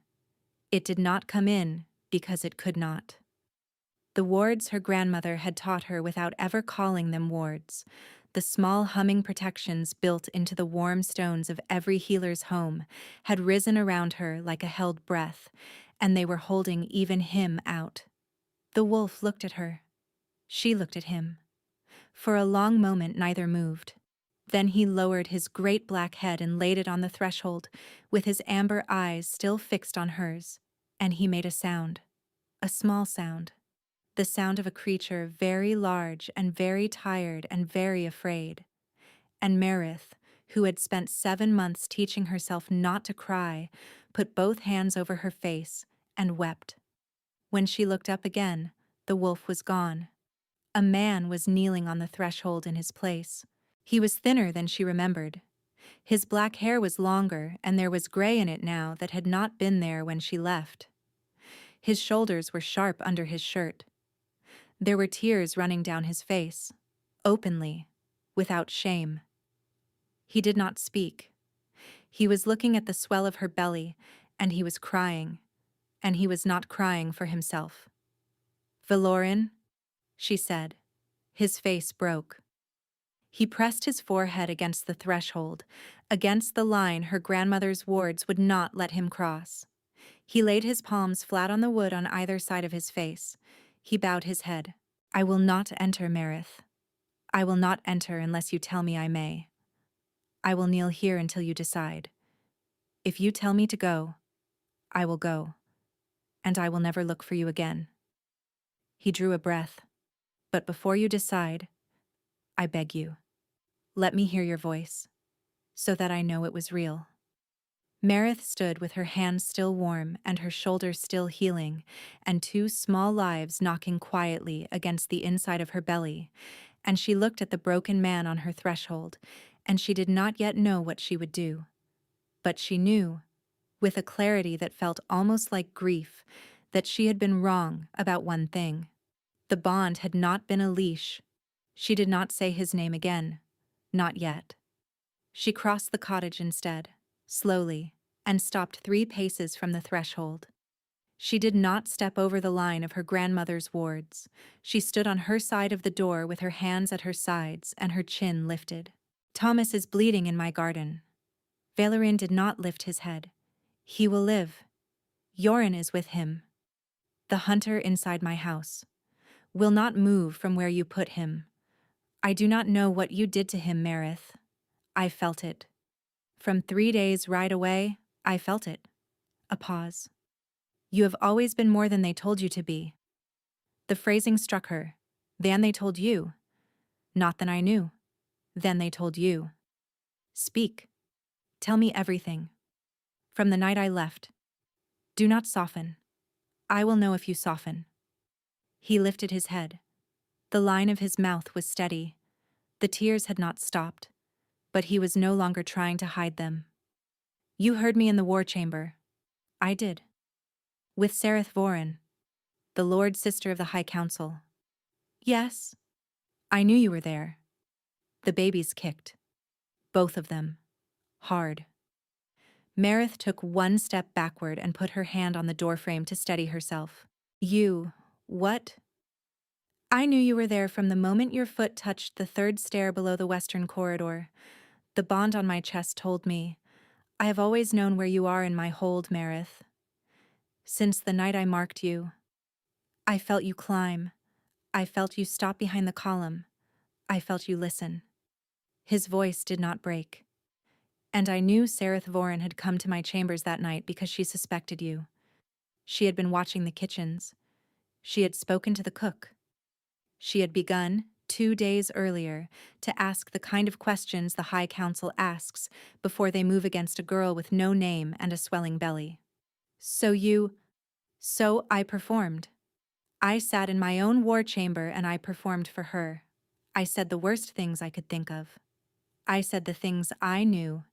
It did not come in because it could not. The wards her grandmother had taught her without ever calling them wards, the small humming protections built into the warm stones of every healer's home, had risen around her like a held breath, and they were holding even him out. The wolf looked at her. She looked at him. For a long moment neither moved. Then he lowered his great black head and laid it on the threshold, with his amber eyes still fixed on hers, and he made a sound. A small sound. The sound of a creature very large and very tired and very afraid. And Meredith, who had spent 7 months teaching herself not to cry, put both hands over her face and wept. When she looked up again, the wolf was gone. A man was kneeling on the threshold in his place. He was thinner than she remembered. His black hair was longer, and there was gray in it now that had not been there when she left. His shoulders were sharp under his shirt. There were tears running down his face, openly, without shame. He did not speak. He was looking at the swell of her belly, and he was crying, and he was not crying for himself. "Valorin," she said. His face broke. He pressed his forehead against the threshold, against the line her grandmother's wards would not let him cross. He laid his palms flat on the wood on either side of his face. He bowed his head. "I will not enter, Meredith. I will not enter unless you tell me I may. I will kneel here until you decide. If you tell me to go, I will go, and I will never look for you again." He drew a breath. "But before you decide, I beg you, let me hear your voice, so that I know it was real." Meredith stood with her hands still warm and her shoulders still healing, and 2 small lives knocking quietly against the inside of her belly, and she looked at the broken man on her threshold, and she did not yet know what she would do. But she knew, with a clarity that felt almost like grief, that she had been wrong about one thing. The bond had not been a leash. She did not say his name again. Not yet. She crossed the cottage instead, slowly, and stopped 3 paces from the threshold. She did not step over the line of her grandmother's wards. She stood on her side of the door with her hands at her sides and her chin lifted. "Thomas is bleeding in my garden." Valerin did not lift his head. "He will live. Yorin is with him. The hunter inside my house will not move from where you put him. I do not know what you did to him, Meredith. I felt it. From 3 days' ride away, I felt it." A pause. "You have always been more than they told you to be." The phrasing struck her. "Than they told you. Not than I knew. Than they told you. Speak. Tell me everything. From the night I left. Do not soften. I will know if you soften." He lifted his head. The line of his mouth was steady. The tears had not stopped, but he was no longer trying to hide them. "You heard me in the war chamber." "I did. With Sereth Vorin, the Lord Sister of the High Council." "Yes. I knew you were there." The babies kicked. Both of them. Hard. Meredith took one step backward and put her hand on the doorframe to steady herself. You, what? I knew you were there from the moment your foot touched the third stair below the western corridor. The bond on my chest told me. I have always known where you are in my hold, Meredith. Since the night I marked you. I felt you climb. I felt you stop behind the column. I felt you listen. His voice did not break. And I knew Sareth Voren had come to my chambers that night because she suspected you. She had been watching the kitchens. She had spoken to the cook. She had begun, 2 days earlier, to ask the kind of questions the High Council asks before they move against a girl with no name and a swelling belly. So I performed. I sat in my own war chamber and I performed for her. I said the worst things I could think of. I said the things I knew,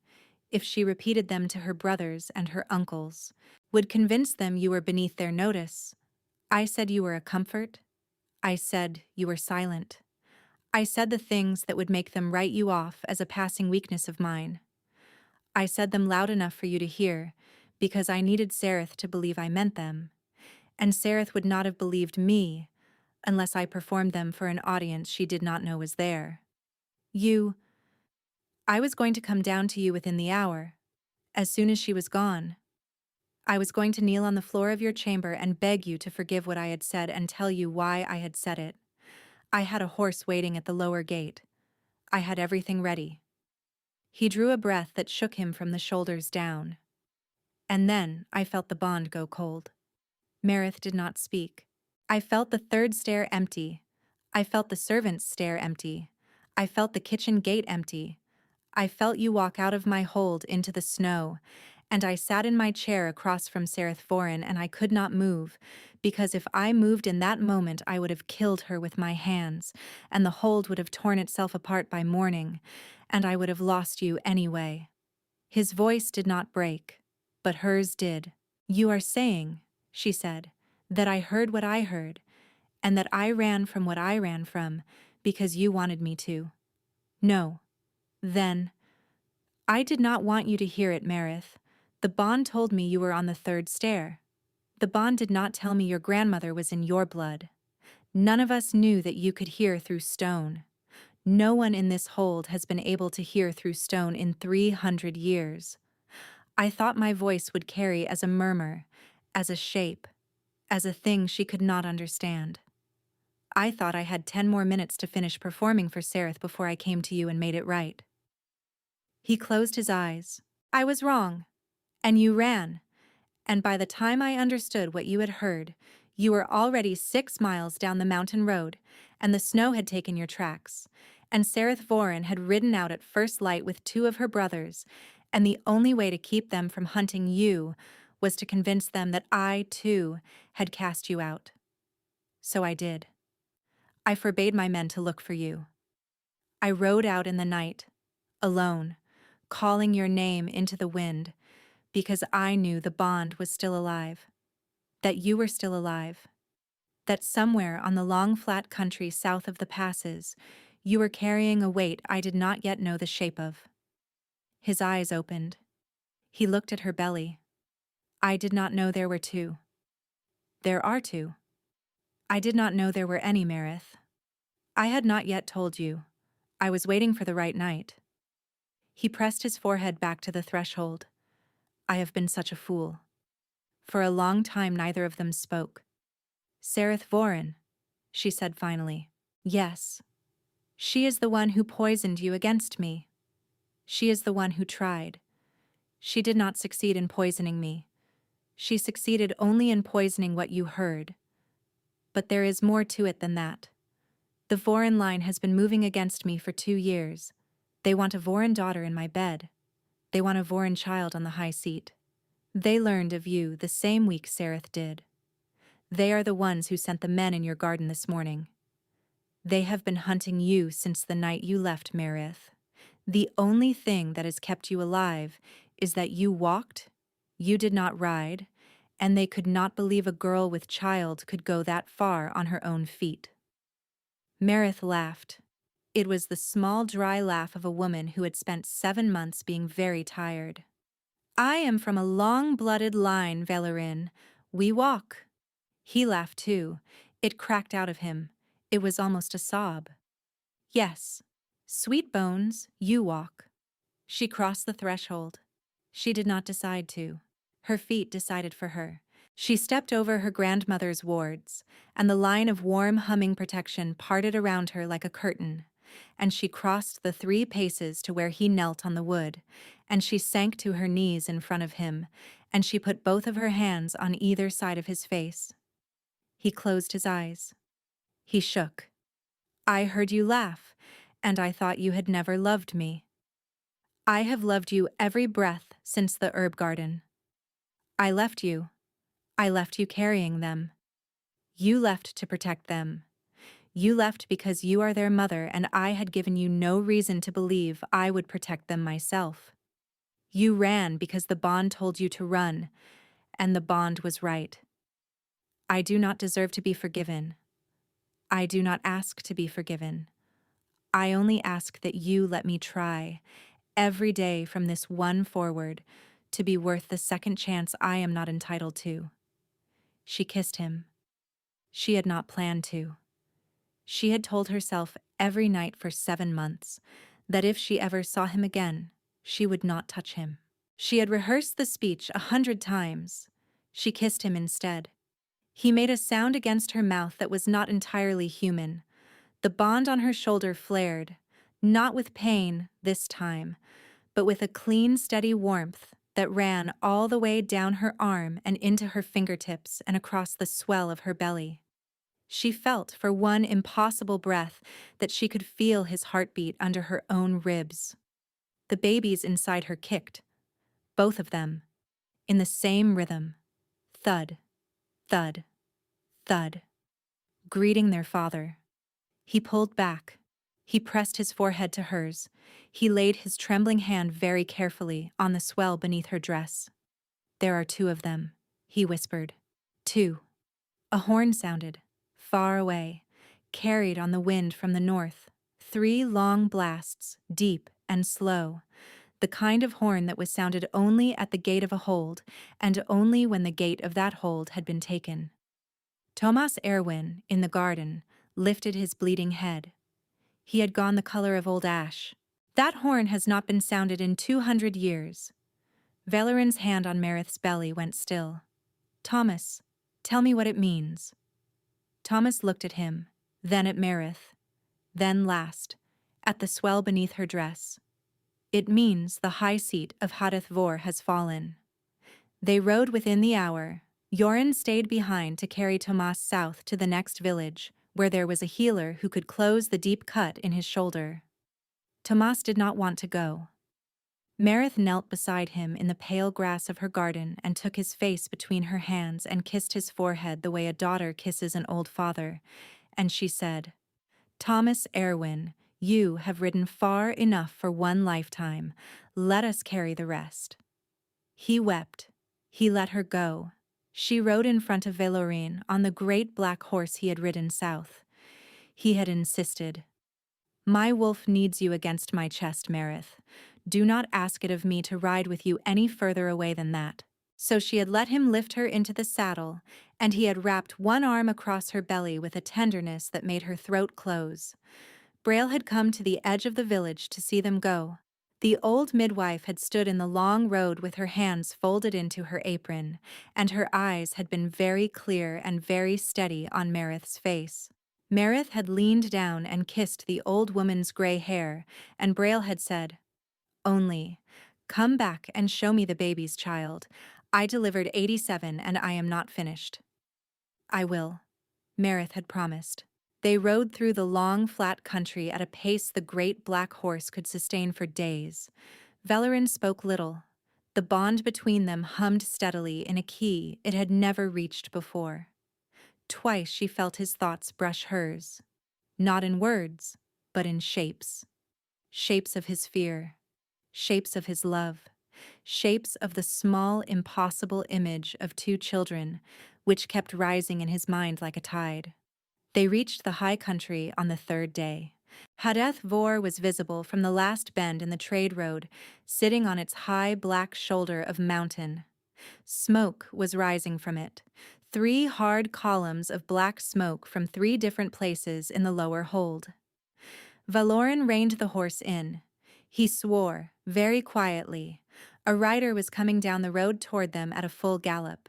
if she repeated them to her brothers and her uncles, would convince them you were beneath their notice. I said you were a comfort. I said you were silent. I said the things that would make them write you off as a passing weakness of mine. I said them loud enough for you to hear, because I needed Sareth to believe I meant them, and Sareth would not have believed me unless I performed them for an audience she did not know was there. I was going to come down to you within the hour, as soon as she was gone. I was going to kneel on the floor of your chamber and beg you to forgive what I had said and tell you why I had said it. I had a horse waiting at the lower gate. I had everything ready. He drew a breath that shook him from the shoulders down. And then I felt the bond go cold. Meredith did not speak. I felt the third stair empty. I felt the servants' stair empty. I felt the kitchen gate empty. I felt you walk out of my hold into the snow, and I sat in my chair across from Sareth Voren and I could not move, because if I moved in that moment I would have killed her with my hands, and the hold would have torn itself apart by morning, and I would have lost you anyway. His voice did not break, but hers did. You are saying, she said, that I heard what I heard, and that I ran from what I ran from, because you wanted me to. No. Then, I did not want you to hear it, Meredith. The bond told me you were on the third stair. The bond did not tell me your grandmother was in your blood. None of us knew that you could hear through stone. No one in this hold has been able to hear through stone in 300 years. I thought my voice would carry as a murmur, as a shape, as a thing she could not understand. I thought I had 10 more minutes to finish performing for Sareth before I came to you and made it right. He closed his eyes. I was wrong. And you ran. And by the time I understood what you had heard, you were already 6 miles down the mountain road, and the snow had taken your tracks, and Sareth Voren had ridden out at first light with 2 of her brothers, and the only way to keep them from hunting you was to convince them that I, too, had cast you out. So I did. I forbade my men to look for you. I rode out in the night, alone, calling your name into the wind, because I knew the bond was still alive, that you were still alive, that somewhere on the long flat country south of the passes, you were carrying a weight I did not yet know the shape of. His eyes opened. He looked at her belly. I did not know there were 2. There are 2. I did not know there were any, Meredith. I had not yet told you. I was waiting for the right night. He pressed his forehead back to the threshold. I have been such a fool. For a long time neither of them spoke. Sareth Voren, she said finally. Yes. She is the one who poisoned you against me. She is the one who tried. She did not succeed in poisoning me. She succeeded only in poisoning what you heard. But there is more to it than that. The Voren line has been moving against me for 2 years. They want a Voren daughter in my bed. They want a Voren child on the high seat. They learned of you the same week Sareth did. They are the ones who sent the men in your garden this morning. They have been hunting you since the night you left, Meredith. The only thing that has kept you alive is that you walked, you did not ride, and they could not believe a girl with child could go that far on her own feet. Meredith laughed. It was the small, dry laugh of a woman who had spent 7 months being very tired. I am from a long-blooded line, Valerin. We walk. He laughed too. It cracked out of him. It was almost a sob. Yes. Sweet bones, you walk. She crossed the threshold. She did not decide to. Her feet decided for her. She stepped over her grandmother's wards, and the line of warm humming protection parted around her like a curtain, and she crossed the 3 paces to where he knelt on the wood, and she sank to her knees in front of him, and she put both of her hands on either side of his face. He closed his eyes. He shook. I heard you laugh, and I thought you had never loved me. I have loved you every breath since the herb garden. I left you. I left you carrying them. You left to protect them. You left because you are their mother, and I had given you no reason to believe I would protect them myself. You ran because the bond told you to run, and the bond was right. I do not deserve to be forgiven. I do not ask to be forgiven. I only ask that you let me try, every day from this one forward, to be worth the second chance I am not entitled to. She kissed him. She had not planned to. She had told herself every night for 7 months that if she ever saw him again, she would not touch him. She had rehearsed the speech 100 times. She kissed him instead. He made a sound against her mouth that was not entirely human. The bond on her shoulder flared, not with pain this time, but with a clean, steady warmth that ran all the way down her arm and into her fingertips and across the swell of her belly. She felt for one impossible breath that she could feel his heartbeat under her own ribs. The babies inside her kicked, both of them, in the same rhythm. Thud, thud, thud, greeting their father. He pulled back. He pressed his forehead to hers. He laid his trembling hand very carefully on the swell beneath her dress. There are 2 of them, he whispered. 2. A horn sounded, far away, carried on the wind from the north. 3 long blasts, deep and slow, the kind of horn that was sounded only at the gate of a hold, and only when the gate of that hold had been taken. Thomas Awin, in the garden, lifted his bleeding head. He had gone the color of old ash. That horn has not been sounded in 200 years. Valerin's hand on Marith's belly went still. Thomas, tell me what it means. Thomas looked at him, then at Marith, then last, at the swell beneath her dress. It means the high seat of Hadith Vor has fallen. They rode within the hour. Yoren stayed behind to carry Thomas south to the next village, where there was a healer who could close the deep cut in his shoulder. Thomas did not want to go. Marith knelt beside him in the pale grass of her garden and took his face between her hands and kissed his forehead the way a daughter kisses an old father, and she said, Thomas Awin, you have ridden far enough for one lifetime. Let us carry the rest. He wept. He let her go. She rode in front of Valorin on the great black horse he had ridden south. He had insisted, My wolf needs you against my chest, Marith. Do not ask it of me to ride with you any further away than that. So she had let him lift her into the saddle, and he had wrapped one arm across her belly with a tenderness that made her throat close. Braille had come to the edge of the village to see them go. The old midwife had stood in the long road with her hands folded into her apron, and her eyes had been very clear and very steady on Marith's face. Marith had leaned down and kissed the old woman's gray hair, and Braille had said, Only, come back and show me the baby's child. I delivered 87 and I am not finished. I will, Marith had promised. They rode through the long, flat country at a pace the great black horse could sustain for days. Valerin spoke little. The bond between them hummed steadily in a key it had never reached before. Twice she felt his thoughts brush hers. Not in words, but in shapes. Shapes of his fear. Shapes of his love. Shapes of the small, impossible image of 2 children, which kept rising in his mind like a tide. They reached the high country on the 3rd day. Heir Vor was visible from the last bend in the trade road, sitting on its high black shoulder of mountain. Smoke was rising from it, 3 hard columns of black smoke from 3 different places in the lower hold. Valoran reined the horse in. He swore, very quietly. A rider was coming down the road toward them at a full gallop.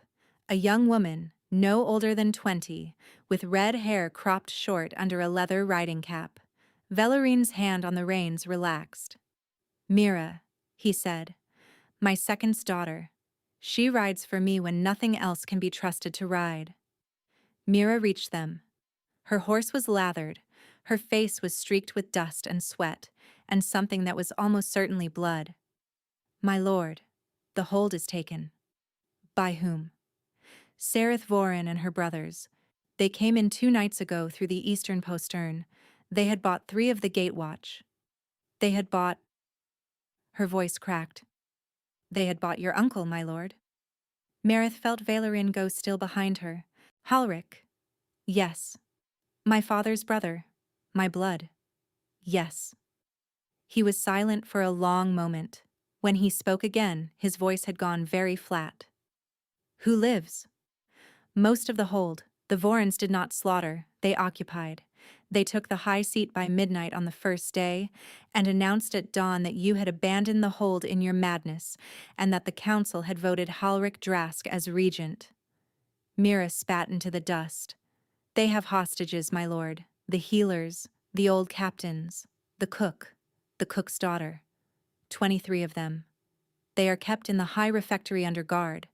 A young woman, no older than 20, with red hair cropped short under a leather riding cap. Valerine's hand on the reins relaxed. "Mira," he said, "my second's daughter. She rides for me when nothing else can be trusted to ride." Mira reached them. Her horse was lathered, her face was streaked with dust and sweat, and something that was almost certainly blood. "My lord, the hold is taken." "By whom?" "Sereth Vorin and her brothers. They came in 2 nights ago through the eastern postern. They had bought 3 of the gate watch. They had bought—" Her voice cracked. "They had bought your uncle, my lord." Marith felt Valerian go still behind her. "Halric." "Yes." "My father's brother. My blood." "Yes." He was silent for a long moment. When he spoke again, his voice had gone very flat. "Who lives?" "Most of the hold. The Vorins did not slaughter, they occupied. They took the high seat by midnight on the first day, and announced at dawn that you had abandoned the hold in your madness, and that the council had voted Halric Drask as regent." Mira spat into the dust. "They have hostages, my lord. The healers, the old captains, the cook's daughter. 23 of them. They are kept in the high refectory under guard.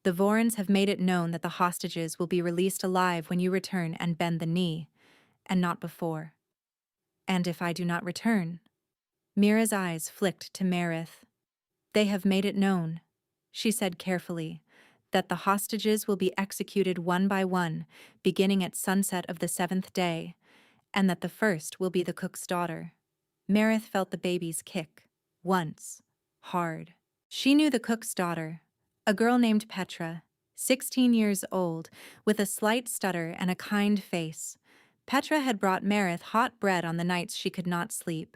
The Vorins have made it known that the hostages will be released alive when you return and bend the knee, and not before." "And if I do not return?" Mira's eyes flicked to Marith. "They have made it known," she said carefully, "that the hostages will be executed one by one, beginning at sunset of the 7th day, and that the first will be the cook's daughter." Marith felt the baby's kick, once, hard. She knew the cook's daughter, a girl named Petra, 16 years old, with a slight stutter and a kind face. Petra had brought Marith hot bread on the nights she could not sleep.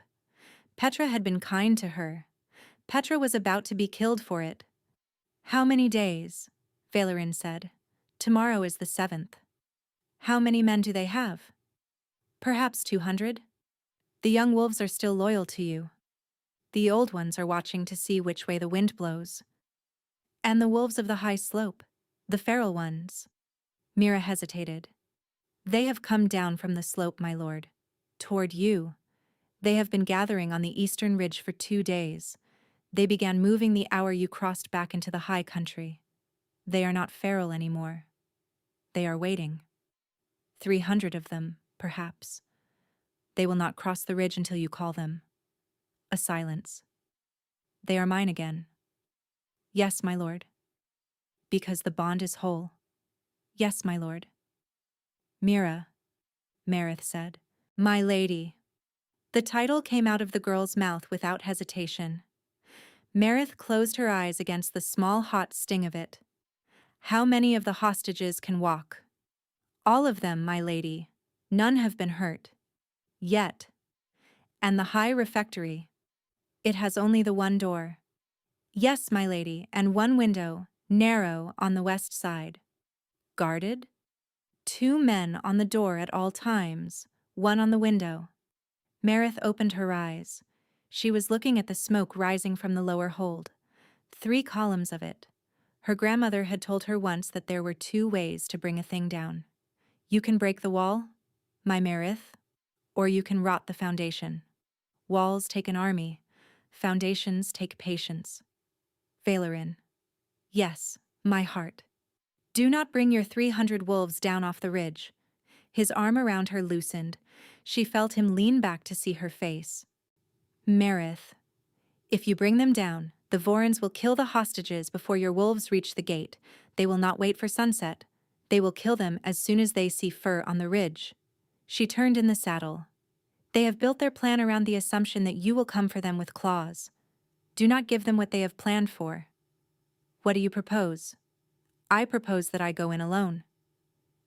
Petra had been kind to her. Petra was about to be killed for it. "How many days?" Valerin said. "Tomorrow is the 7th. "How many men do they have?" "Perhaps 200. The young wolves are still loyal to you. The old ones are watching to see which way the wind blows." "And the wolves of the high slope, the feral ones?" Mira hesitated. "They have come down from the slope, my lord. Toward you. They have been gathering on the eastern ridge for 2 days. They began moving the hour you crossed back into the high country. They are not feral anymore. They are waiting. 300 of them, perhaps. They will not cross the ridge until you call them." A silence. "They are mine again." "Yes, my lord." "Because the bond is whole." "Yes, my lord." "Mira," Marith said. "My lady." The title came out of the girl's mouth without hesitation. Marith closed her eyes against the small hot sting of it. "How many of the hostages can walk?" "All of them, my lady. None have been hurt. Yet." "And the high refectory?" "It has only the one door." "Yes, my lady, and one window, narrow, on the west side." "Guarded?" "2 men on the door at all times, one on the window." Marith opened her eyes. She was looking at the smoke rising from the lower hold. 3 columns of it. Her grandmother had told her once that there were 2 ways to bring a thing down. "You can break the wall, my Marith, or you can rot the foundation. Walls take an army. Foundations take patience." Valerin. "Yes, my heart. Do not bring your 300 wolves down off the ridge." His arm around her loosened. She felt him lean back to see her face. "Marith, if you bring them down, the Vorins will kill the hostages before your wolves reach the gate. They will not wait for sunset. They will kill them as soon as they see fur on the ridge." She turned in the saddle. "They have built their plan around the assumption that you will come for them with claws. Do not give them what they have planned for." "What do you propose?" "I propose that I go in alone."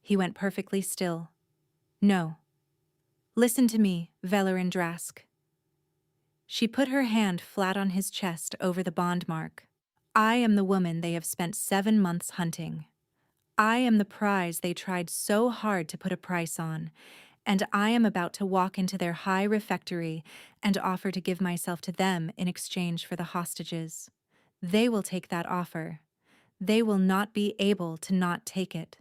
He went perfectly still. "No." Listen to me, Velarin Drask. She put her hand flat on his chest over the bond mark. I am the woman they have spent 7 months hunting. I am the prize they tried so hard to put a price on, and I am about to walk into their high refectory and offer to give myself to them in exchange for the hostages. They will take that offer. They will not be able to not take it.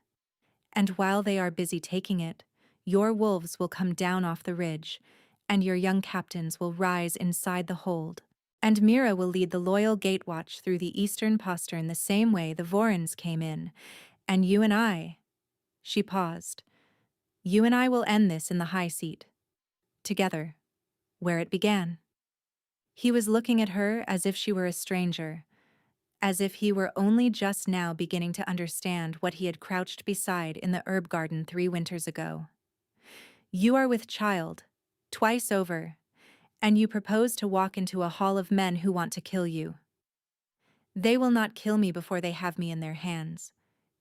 And while they are busy taking it, your wolves will come down off the ridge, and your young captains will rise inside the hold. And Mira will lead the loyal gatewatch through the eastern postern the same way the Vorens came in, and you and I— She paused. You and I will end this in the high seat. Together. Where it began. He was looking at her as if she were a stranger, as if he were only just now beginning to understand what he had crouched beside in the herb garden 3 winters ago. You are with child, twice over, and you propose to walk into a hall of men who want to kill you. They will not kill me before they have me in their hands.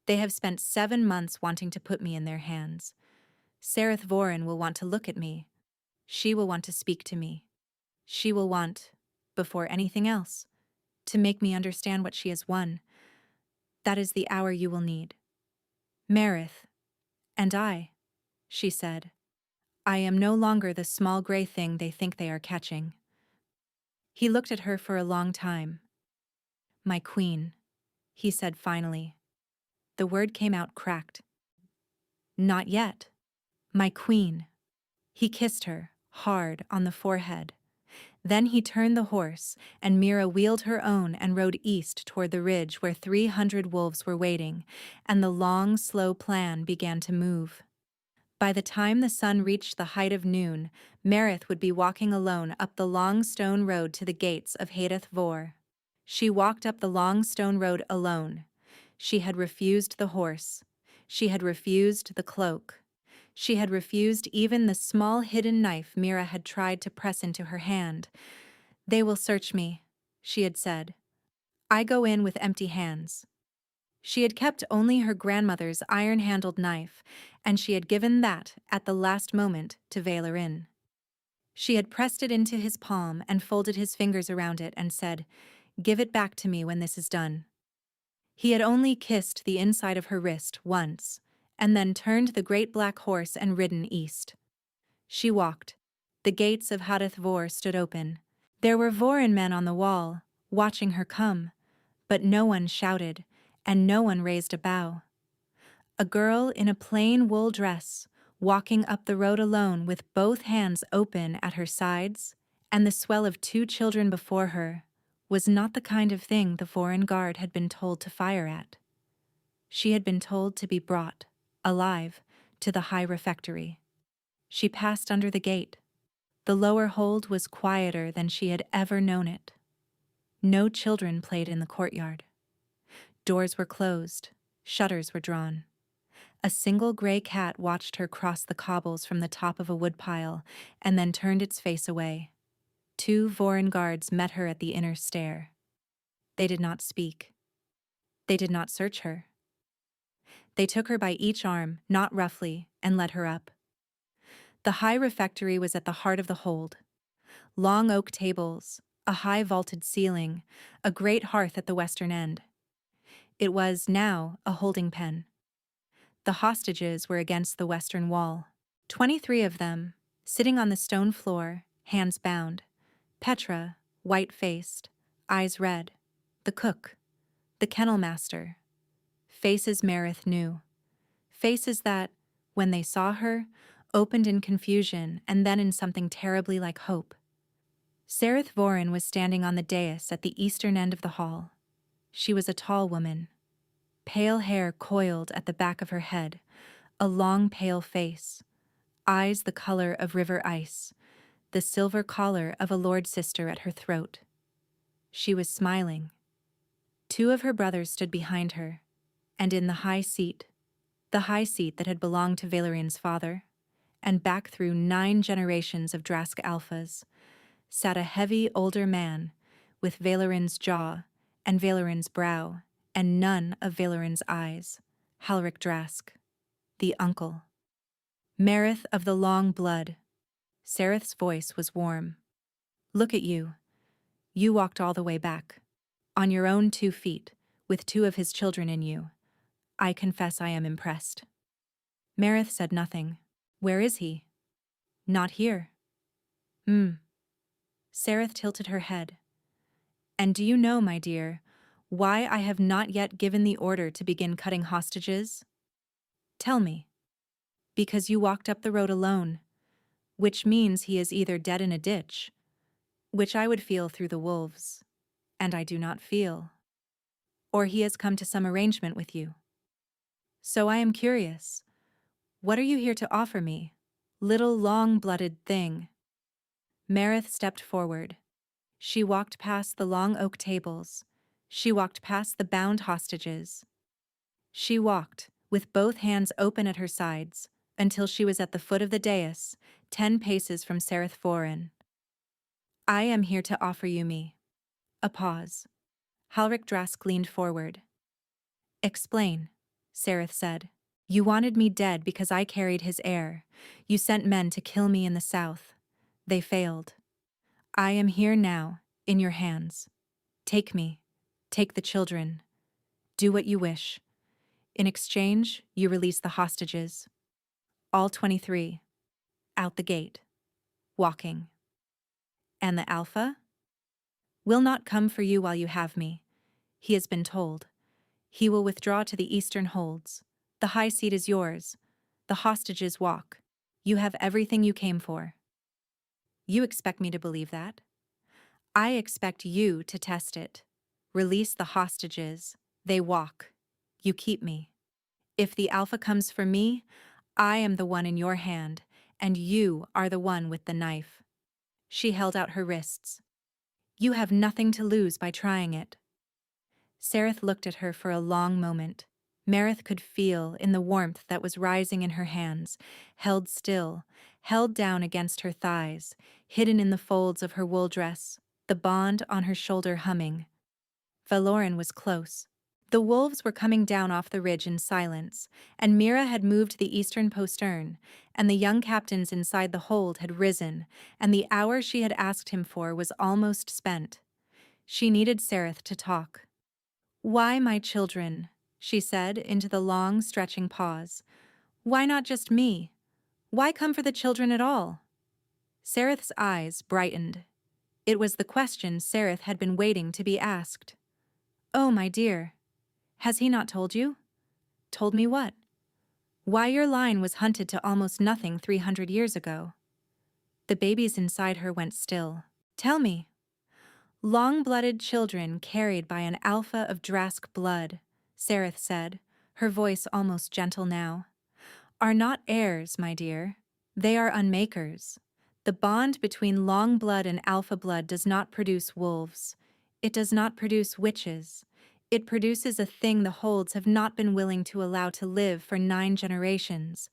They have spent 7 months wanting to put me in their hands. Sareth Voren will want to look at me. She will want to speak to me. She will want, before anything else, to make me understand what she has won. That is the hour you will need. Marith, and I, she said. I am no longer the small gray thing they think they are catching. He looked at her for a long time. My queen, he said finally. The word came out cracked. Not yet. My queen. He kissed her, hard, on the forehead. Then he turned the horse, and Mira wheeled her own and rode east toward the ridge where 300 wolves were waiting, and the long, slow plan began to move. By the time the sun reached the height of noon, Marith would be walking alone up the long stone road to the gates of Hadeth Vor. She walked up the long stone road alone. She had refused the horse. She had refused the cloak. She had refused even the small hidden knife Mira had tried to press into her hand. They will search me, she had said. I go in with empty hands. She had kept only her grandmother's iron-handled knife, and she had given that, at the last moment, to Velarin. She had pressed it into his palm and folded his fingers around it and said, "Give it back to me when this is done." He had only kissed the inside of her wrist once, and then turned the great black horse and ridden east. She walked. The gates of Hadeth Vor stood open. There were Vorin men on the wall, watching her come, but no one shouted, and no one raised a bow. A girl in a plain wool dress, walking up the road alone with both hands open at her sides, and the swell of 2 children before her, was not the kind of thing the Vorin guard had been told to fire at. She had been told to be brought, alive, to the high refectory. She passed under the gate. The lower hold was quieter than she had ever known it. No children played in the courtyard. Doors were closed, shutters were drawn. A single gray cat watched her cross the cobbles from the top of a woodpile and then turned its face away. 2 Vorin guards met her at the inner stair. They did not speak. They did not search her. They took her by each arm, not roughly, and led her up. The high refectory was at the heart of the hold. Long oak tables, a high vaulted ceiling, a great hearth at the western end. It was, now, a holding pen. The hostages were against the western wall. 23 of them, sitting on the stone floor, hands bound. Petra, white-faced, eyes red. The cook, the kennel master. Faces Marith knew. Faces that, when they saw her, opened in confusion and then in something terribly like hope. Sareth Vorin was standing on the dais at the eastern end of the hall. She was a tall woman. Pale hair coiled at the back of her head, a long pale face, eyes the color of river ice, the silver collar of a lord sister at her throat. She was smiling. 2 of her brothers stood behind her, and in the high seat that had belonged to Velarin's father, and back through 9 generations of Drask Alphas, sat a heavy older man with Velarin's jaw and Velarin's brow and none of Velarin's eyes, Halric Drask, the uncle. Marith of the long blood, Sereth's voice was warm. Look at you. You walked all the way back. On your own 2 feet, with 2 of his children in you. I confess I am impressed. Marith said nothing. Where is he? Not here. Sereth tilted her head. And do you know, my dear, why I have not yet given the order to begin cutting hostages? Tell me. Because you walked up the road alone, which means he is either dead in a ditch, which I would feel through the wolves, and I do not feel, or he has come to some arrangement with you. So I am curious. What are you here to offer me, little long-blooded thing? Marith stepped forward. She walked past the long oak tables. She walked past the bound hostages. She walked, with both hands open at her sides, until she was at the foot of the dais, 10 paces from Sereth Voren. I am here to offer you me. A pause. Halric Drask leaned forward. Explain, Sereth said. You wanted me dead because I carried his heir. You sent men to kill me in the south. They failed. I am here now, in your hands. Take me. Take the children. Do what you wish. In exchange, you release the hostages. All 23. Out the gate. Walking. And the Alpha? Will not come for you while you have me. He has been told. He will withdraw to the eastern holds. The high seat is yours. The hostages walk. You have everything you came for. You expect me to believe that? I expect you to test it. Release the hostages. They walk. You keep me. If the Alpha comes for me, I am the one in your hand, and you are the one with the knife. She held out her wrists. You have nothing to lose by trying it. Sereth looked at her for a long moment. Marith could feel, in the warmth that was rising in her hands, held still, held down against her thighs, hidden in the folds of her wool dress, the bond on her shoulder humming. Valoran was close. The wolves were coming down off the ridge in silence, and Mira had moved the eastern postern, and the young captains inside the hold had risen, and the hour she had asked him for was almost spent. She needed Sereth to talk. Why, my children? She said into the long, stretching pause. Why not just me? Why come for the children at all? Sereth's eyes brightened. It was the question Sereth had been waiting to be asked. Oh, my dear. Has he not told you? Told me what? Why your line was hunted to almost nothing 300 years ago. The babies inside her went still. Tell me. Long-blooded children carried by an alpha of Drask blood, Sereth said, her voice almost gentle now, are not heirs, my dear. They are unmakers. The bond between long blood and alpha blood does not produce wolves. It does not produce witches. It produces a thing the holds have not been willing to allow to live for 9 generations.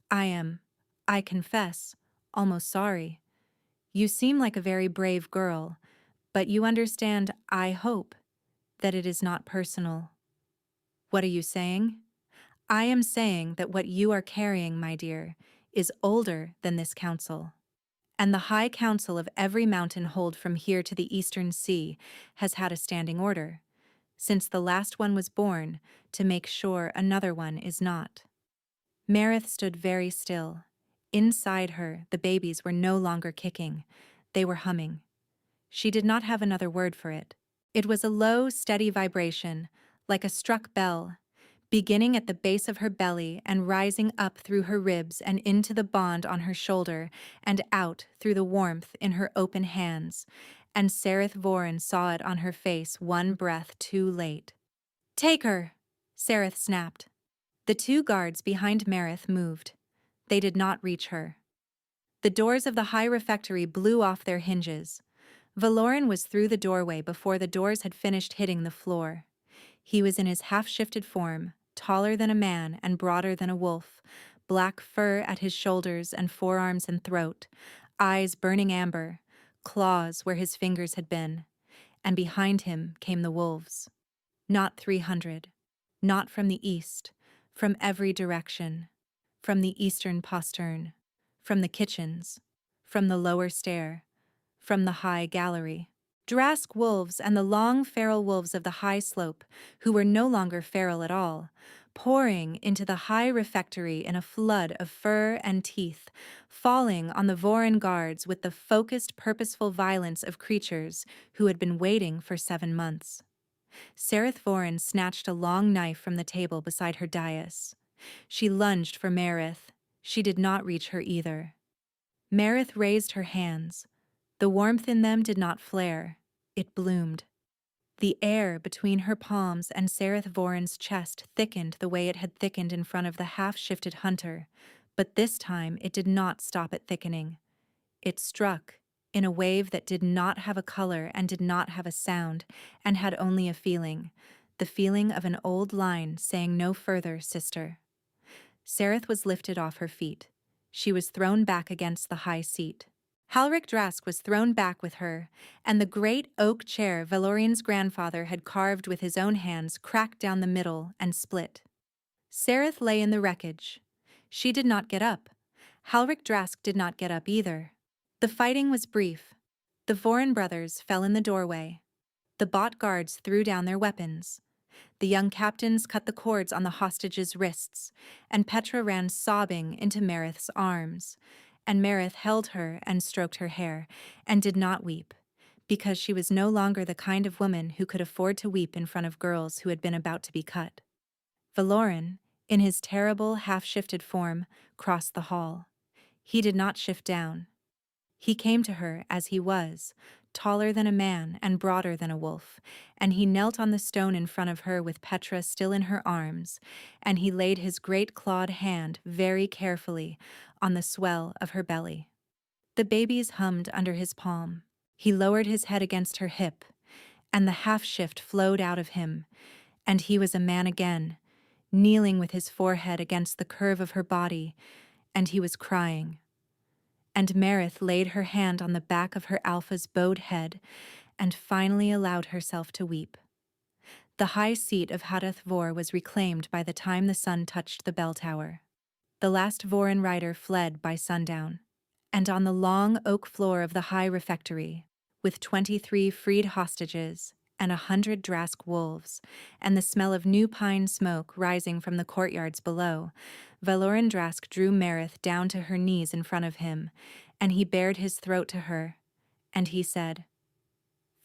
I confess, almost sorry. You seem like a very brave girl, but you understand, I hope, that it is not personal. What are you saying? I am saying that what you are carrying, my dear, is older than this council. And the High Council of every mountain hold from here to the Eastern Sea has had a standing order, since the last one was born, to make sure another one is not. Marith stood very still. Inside her, the babies were no longer kicking. They were humming. She did not have another word for it. It was a low, steady vibration, like a struck bell, beginning at the base of her belly and rising up through her ribs and into the bond on her shoulder and out through the warmth in her open hands, and Sereth Voren saw it on her face one breath too late. Take her! Sereth snapped. The 2 guards behind Marith moved. They did not reach her. The doors of the high refectory blew off their hinges. Valoran was through the doorway before the doors had finished hitting the floor. He was in his half-shifted form, taller than a man and broader than a wolf, black fur at his shoulders and forearms and throat, eyes burning amber, claws where his fingers had been, and behind him came the wolves. Not 300, not from the east, from every direction, from the eastern postern, from the kitchens, from the lower stair, from the high gallery. Drask wolves and the long feral wolves of the high slope, who were no longer feral at all, pouring into the high refectory in a flood of fur and teeth, falling on the Vorin guards with the focused, purposeful violence of creatures who had been waiting for 7 months. Sereth Vorin snatched a long knife from the table beside her dais. She lunged for Merith. She did not reach her either. Merith raised her hands. The warmth in them did not flare. It bloomed. The air between her palms and Sereth Vorin's chest thickened the way it had thickened in front of the half-shifted hunter, but this time it did not stop at thickening. It struck, in a wave that did not have a color and did not have a sound, and had only a feeling, the feeling of an old line saying no further, sister. Sereth was lifted off her feet. She was thrown back against the high seat. Halric Drask was thrown back with her, and the great oak chair Valorian's grandfather had carved with his own hands cracked down the middle and split. Sereth lay in the wreckage. She did not get up. Halric Drask did not get up either. The fighting was brief. The Vorin brothers fell in the doorway. The bot guards threw down their weapons. The young captains cut the cords on the hostages' wrists, and Petra ran sobbing into Merith's arms. And Merith held her and stroked her hair, and did not weep, because she was no longer the kind of woman who could afford to weep in front of girls who had been about to be cut. Valoran, in his terrible, half-shifted form, crossed the hall. He did not shift down. He came to her as he was, taller than a man and broader than a wolf, and he knelt on the stone in front of her with Petra still in her arms, and he laid his great clawed hand very carefully on the swell of her belly. The babies hummed under his palm. He lowered his head against her hip, and the half-shift flowed out of him, and he was a man again, kneeling with his forehead against the curve of her body, and he was crying. And Merith laid her hand on the back of her alpha's bowed head and finally allowed herself to weep. The high seat of Hadath Vor was reclaimed by the time the sun touched the bell tower. The last Vorin rider fled by sundown, and on the long oak floor of the high refectory, with 23 freed hostages and 100 Drask wolves, and the smell of new pine smoke rising from the courtyards below, Valoran Drask drew Merith down to her knees in front of him, and he bared his throat to her, and he said,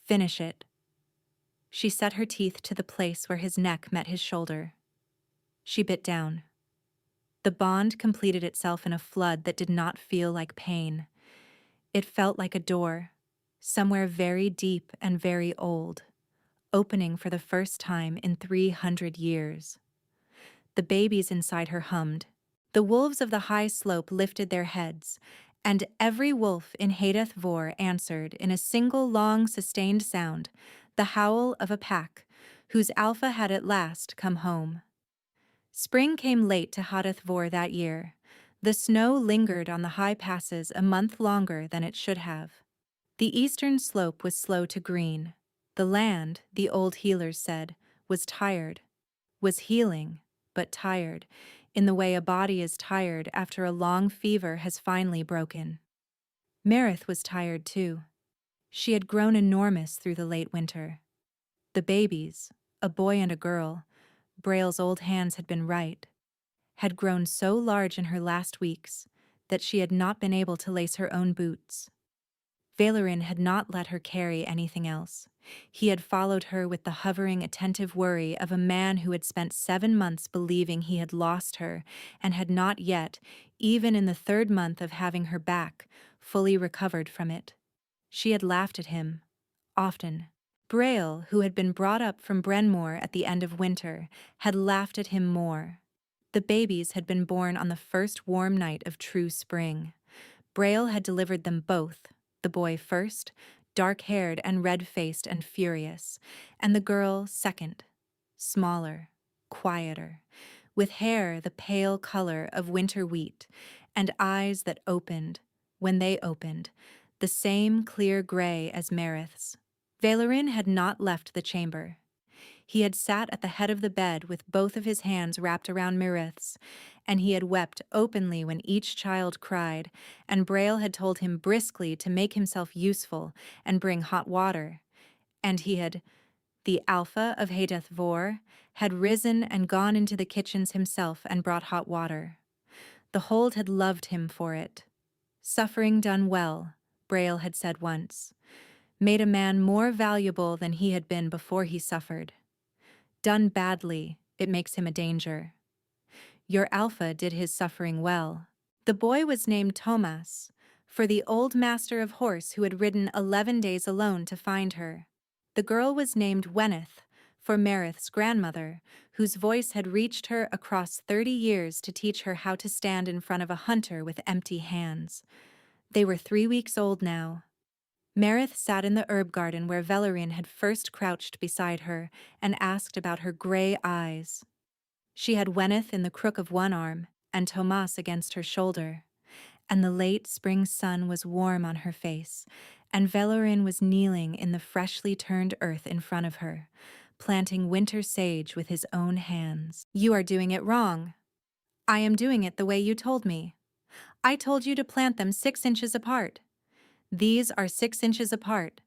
"Finish it." She set her teeth to the place where his neck met his shoulder. She bit down. The bond completed itself in a flood that did not feel like pain. It felt like a door, somewhere very deep and very old, opening for the first time in 300 years. The babies inside her hummed. The wolves of the high slope lifted their heads, and every wolf in Hadath Vor answered in a single long sustained sound, the howl of a pack, whose alpha had at last come home. Spring came late to Hadath Vor that year. The snow lingered on the high passes a month longer than it should have. The eastern slope was slow to green. The land, the old healers said, was tired, was healing, but tired, in the way a body is tired after a long fever has finally broken. Merith was tired too. She had grown enormous through the late winter. The babies, a boy and a girl, Braille's old hands had been right, had grown so large in her last weeks that she had not been able to lace her own boots. Valorin had not let her carry anything else. He had followed her with the hovering, attentive worry of a man who had spent 7 months believing he had lost her and had not yet, even in the 3rd month of having her back, fully recovered from it. She had laughed at him, often. Braille, who had been brought up from Brenmore at the end of winter, had laughed at him more. The babies had been born on the first warm night of true spring. Braille had delivered them both, the boy first, dark-haired and red-faced and furious, and the girl second, smaller, quieter, with hair the pale color of winter wheat, and eyes that opened, when they opened, the same clear gray as Merith's. Valorin had not left the chamber. He had sat at the head of the bed with both of his hands wrapped around Merith's, and he had wept openly when each child cried, and Braille had told him briskly to make himself useful and bring hot water, and the Alpha of Heideth Vor, had risen and gone into the kitchens himself and brought hot water. The hold had loved him for it. Suffering done well, Braille had said once, made a man more valuable than he had been before he suffered. Done badly, it makes him a danger. Your Alpha did his suffering well. The boy was named Thomas, for the old master of horse who had ridden 11 days alone to find her. The girl was named Weneth, for Merith's grandmother, whose voice had reached her across 30 years to teach her how to stand in front of a hunter with empty hands. They were 3 weeks old now. Merith sat in the herb garden where Velarin had first crouched beside her and asked about her gray eyes. She had Weneth in the crook of one arm and Thomas against her shoulder, and the late spring sun was warm on her face, and Velarin was kneeling in the freshly turned earth in front of her, planting winter sage with his own hands. You are doing it wrong. I am doing it the way you told me. I told you to plant them 6 inches apart. These are 6 inches apart.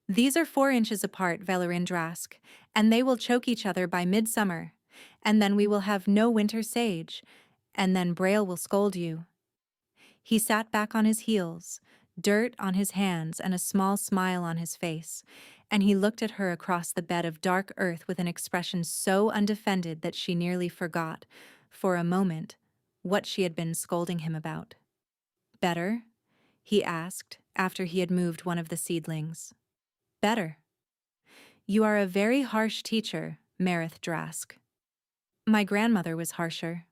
These are 4 inches apart, Velarin Drask, and they will choke each other by midsummer, and then we will have no winter sage, and then Braille will scold you. He sat back on his heels, dirt on his hands and a small smile on his face, and he looked at her across the bed of dark earth with an expression so undefended that she nearly forgot, for a moment, what she had been scolding him about. Better? He asked, after he had moved one of the seedlings. Better. You are a very harsh teacher, Merith Drask. My grandmother was harsher.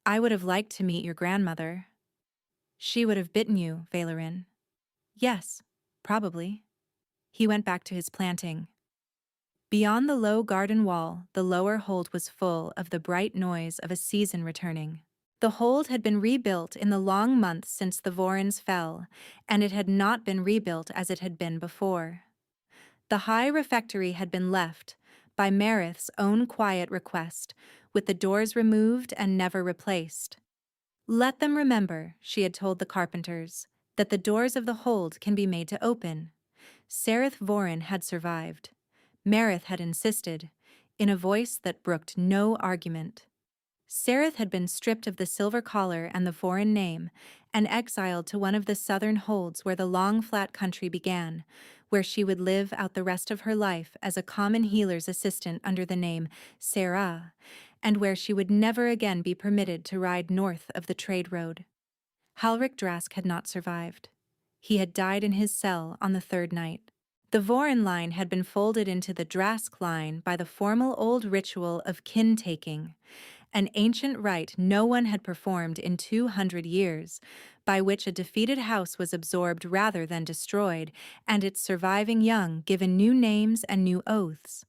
I would have liked to meet your grandmother. She would have bitten you, Velarin. Yes, probably. He went back to his planting. Beyond the low garden wall, the lower hold was full of the bright noise of a season returning. The hold had been rebuilt in the long months since the Vorins fell, and it had not been rebuilt as it had been before. The high refectory had been left, by Merith's own quiet request, with the doors removed and never replaced. Let them remember, she had told the carpenters, that the doors of the hold can be made to open. Sereth Vorin had survived. Merith had insisted, in a voice that brooked no argument. Sereth had been stripped of the silver collar and the foreign name, and exiled to one of the southern holds where the long flat country began, where she would live out the rest of her life as a common healer's assistant under the name Sarah, and where she would never again be permitted to ride north of the trade road. Halric Drask had not survived. He had died in his cell on the 3rd night. The Vorin line had been folded into the Drask line by the formal old ritual of kin-taking, an ancient rite no one had performed in 200 years, by which a defeated house was absorbed rather than destroyed, and its surviving young given new names and new oaths.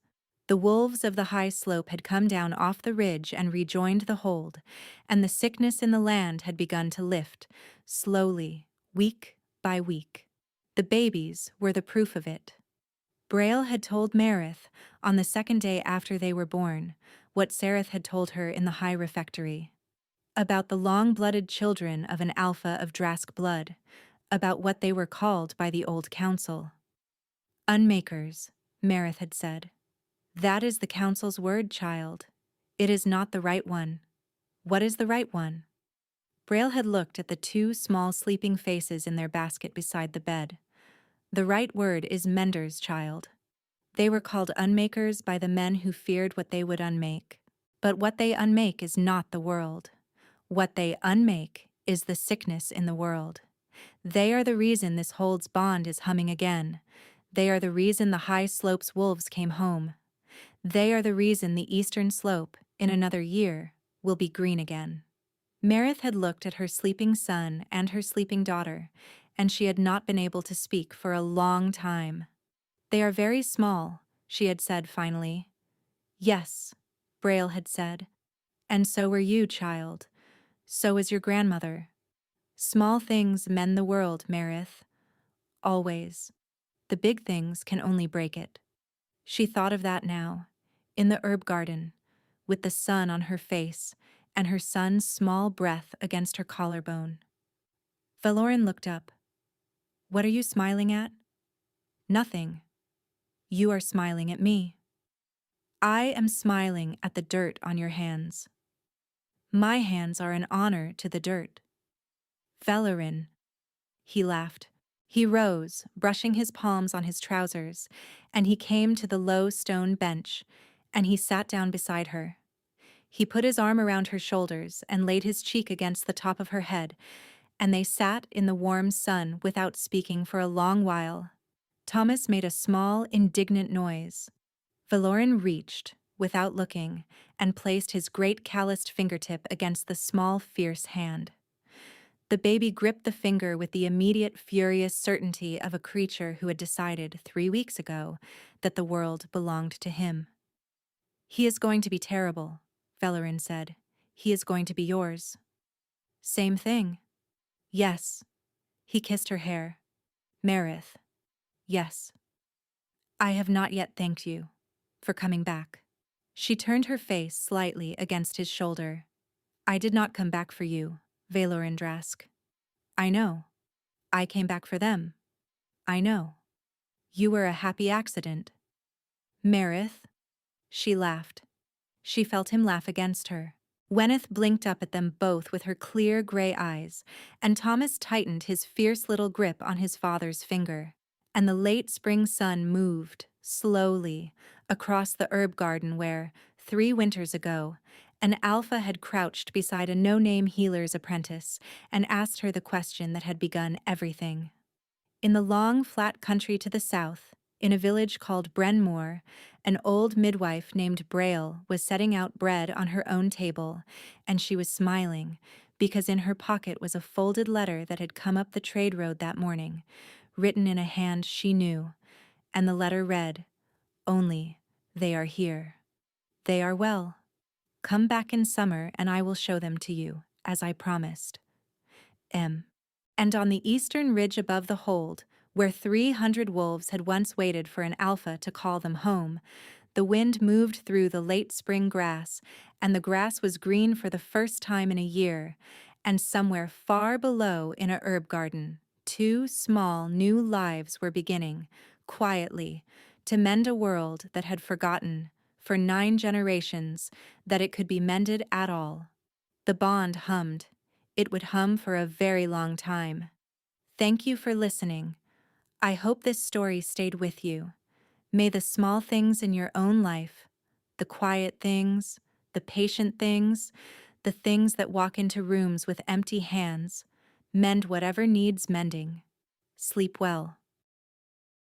The wolves of the high slope had come down off the ridge and rejoined the hold, and the sickness in the land had begun to lift, slowly, week by week. The babies were the proof of it. Braille had told Merith, on the 2nd day after they were born, what Sereth had told her in the high refectory. About the long-blooded children of an Alpha of Drask blood, about what they were called by the old council. Unmakers, Merith had said. That is the council's word, child. It is not the right one. What is the right one? Braille had looked at the 2 small sleeping faces in their basket beside the bed. The right word is menders, child. They were called unmakers by the men who feared what they would unmake. But what they unmake is not the world. What they unmake is the sickness in the world. They are the reason this hold's bond is humming again. They are the reason the high slope's wolves came home. They are the reason the eastern slope, in another year, will be green again. Merith had looked at her sleeping son and her sleeping daughter, and she had not been able to speak for a long time. They are very small, she had said finally. Yes, Braille had said. And so were you, child. So is your grandmother. Small things mend the world, Merith. Always. The big things can only break it. She thought of that now, in the herb garden, with the sun on her face, and her son's small breath against her collarbone. Valoran looked up. "What are you smiling at?" "Nothing. You are smiling at me." "I am smiling at the dirt on your hands." "My hands are an honor to the dirt." "Valoran." He laughed. He rose, brushing his palms on his trousers, and he came to the low stone bench, and he sat down beside her. He put his arm around her shoulders and laid his cheek against the top of her head, and they sat in the warm sun without speaking for a long while. Thomas made a small, indignant noise. Valoran reached, without looking, and placed his great calloused fingertip against the small, fierce hand. The baby gripped the finger with the immediate, furious certainty of a creature who had decided 3 weeks ago that the world belonged to him. "He is going to be terrible," Valoran said. "He is going to be yours." "Same thing." "Yes." He kissed her hair. "Meredith." "Yes." "I have not yet thanked you for coming back." She turned her face slightly against his shoulder. "I did not come back for you, Valoran Drask." "I know. I came back for them." "I know. You were a happy accident." "Meredith." She laughed. She felt him laugh against her. Gwyneth blinked up at them both with her clear gray eyes, and Thomas tightened his fierce little grip on his father's finger. And the late spring sun moved, slowly, across the herb garden where, 3 winters ago, an alpha had crouched beside a no-name healer's apprentice and asked her the question that had begun everything. In the long, flat country to the south, in a village called Brenmore, an old midwife named Braille was setting out bread on her own table, and she was smiling, because in her pocket was a folded letter that had come up the trade road that morning, written in a hand she knew, and the letter read, "Only, they are here. They are well. Come back in summer and I will show them to you, as I promised. M." And on the eastern ridge above the hold, where 300 wolves had once waited for an alpha to call them home, the wind moved through the late spring grass, and the grass was green for the first time in a year, and somewhere far below in a herb garden, 2 small new lives were beginning, quietly, to mend a world that had forgotten, for 9 generations, that it could be mended at all. The bond hummed. It would hum for a very long time. Thank you for listening. I hope this story stayed with you. May the small things in your own life, the quiet things, the patient things, the things that walk into rooms with empty hands, mend whatever needs mending. Sleep well.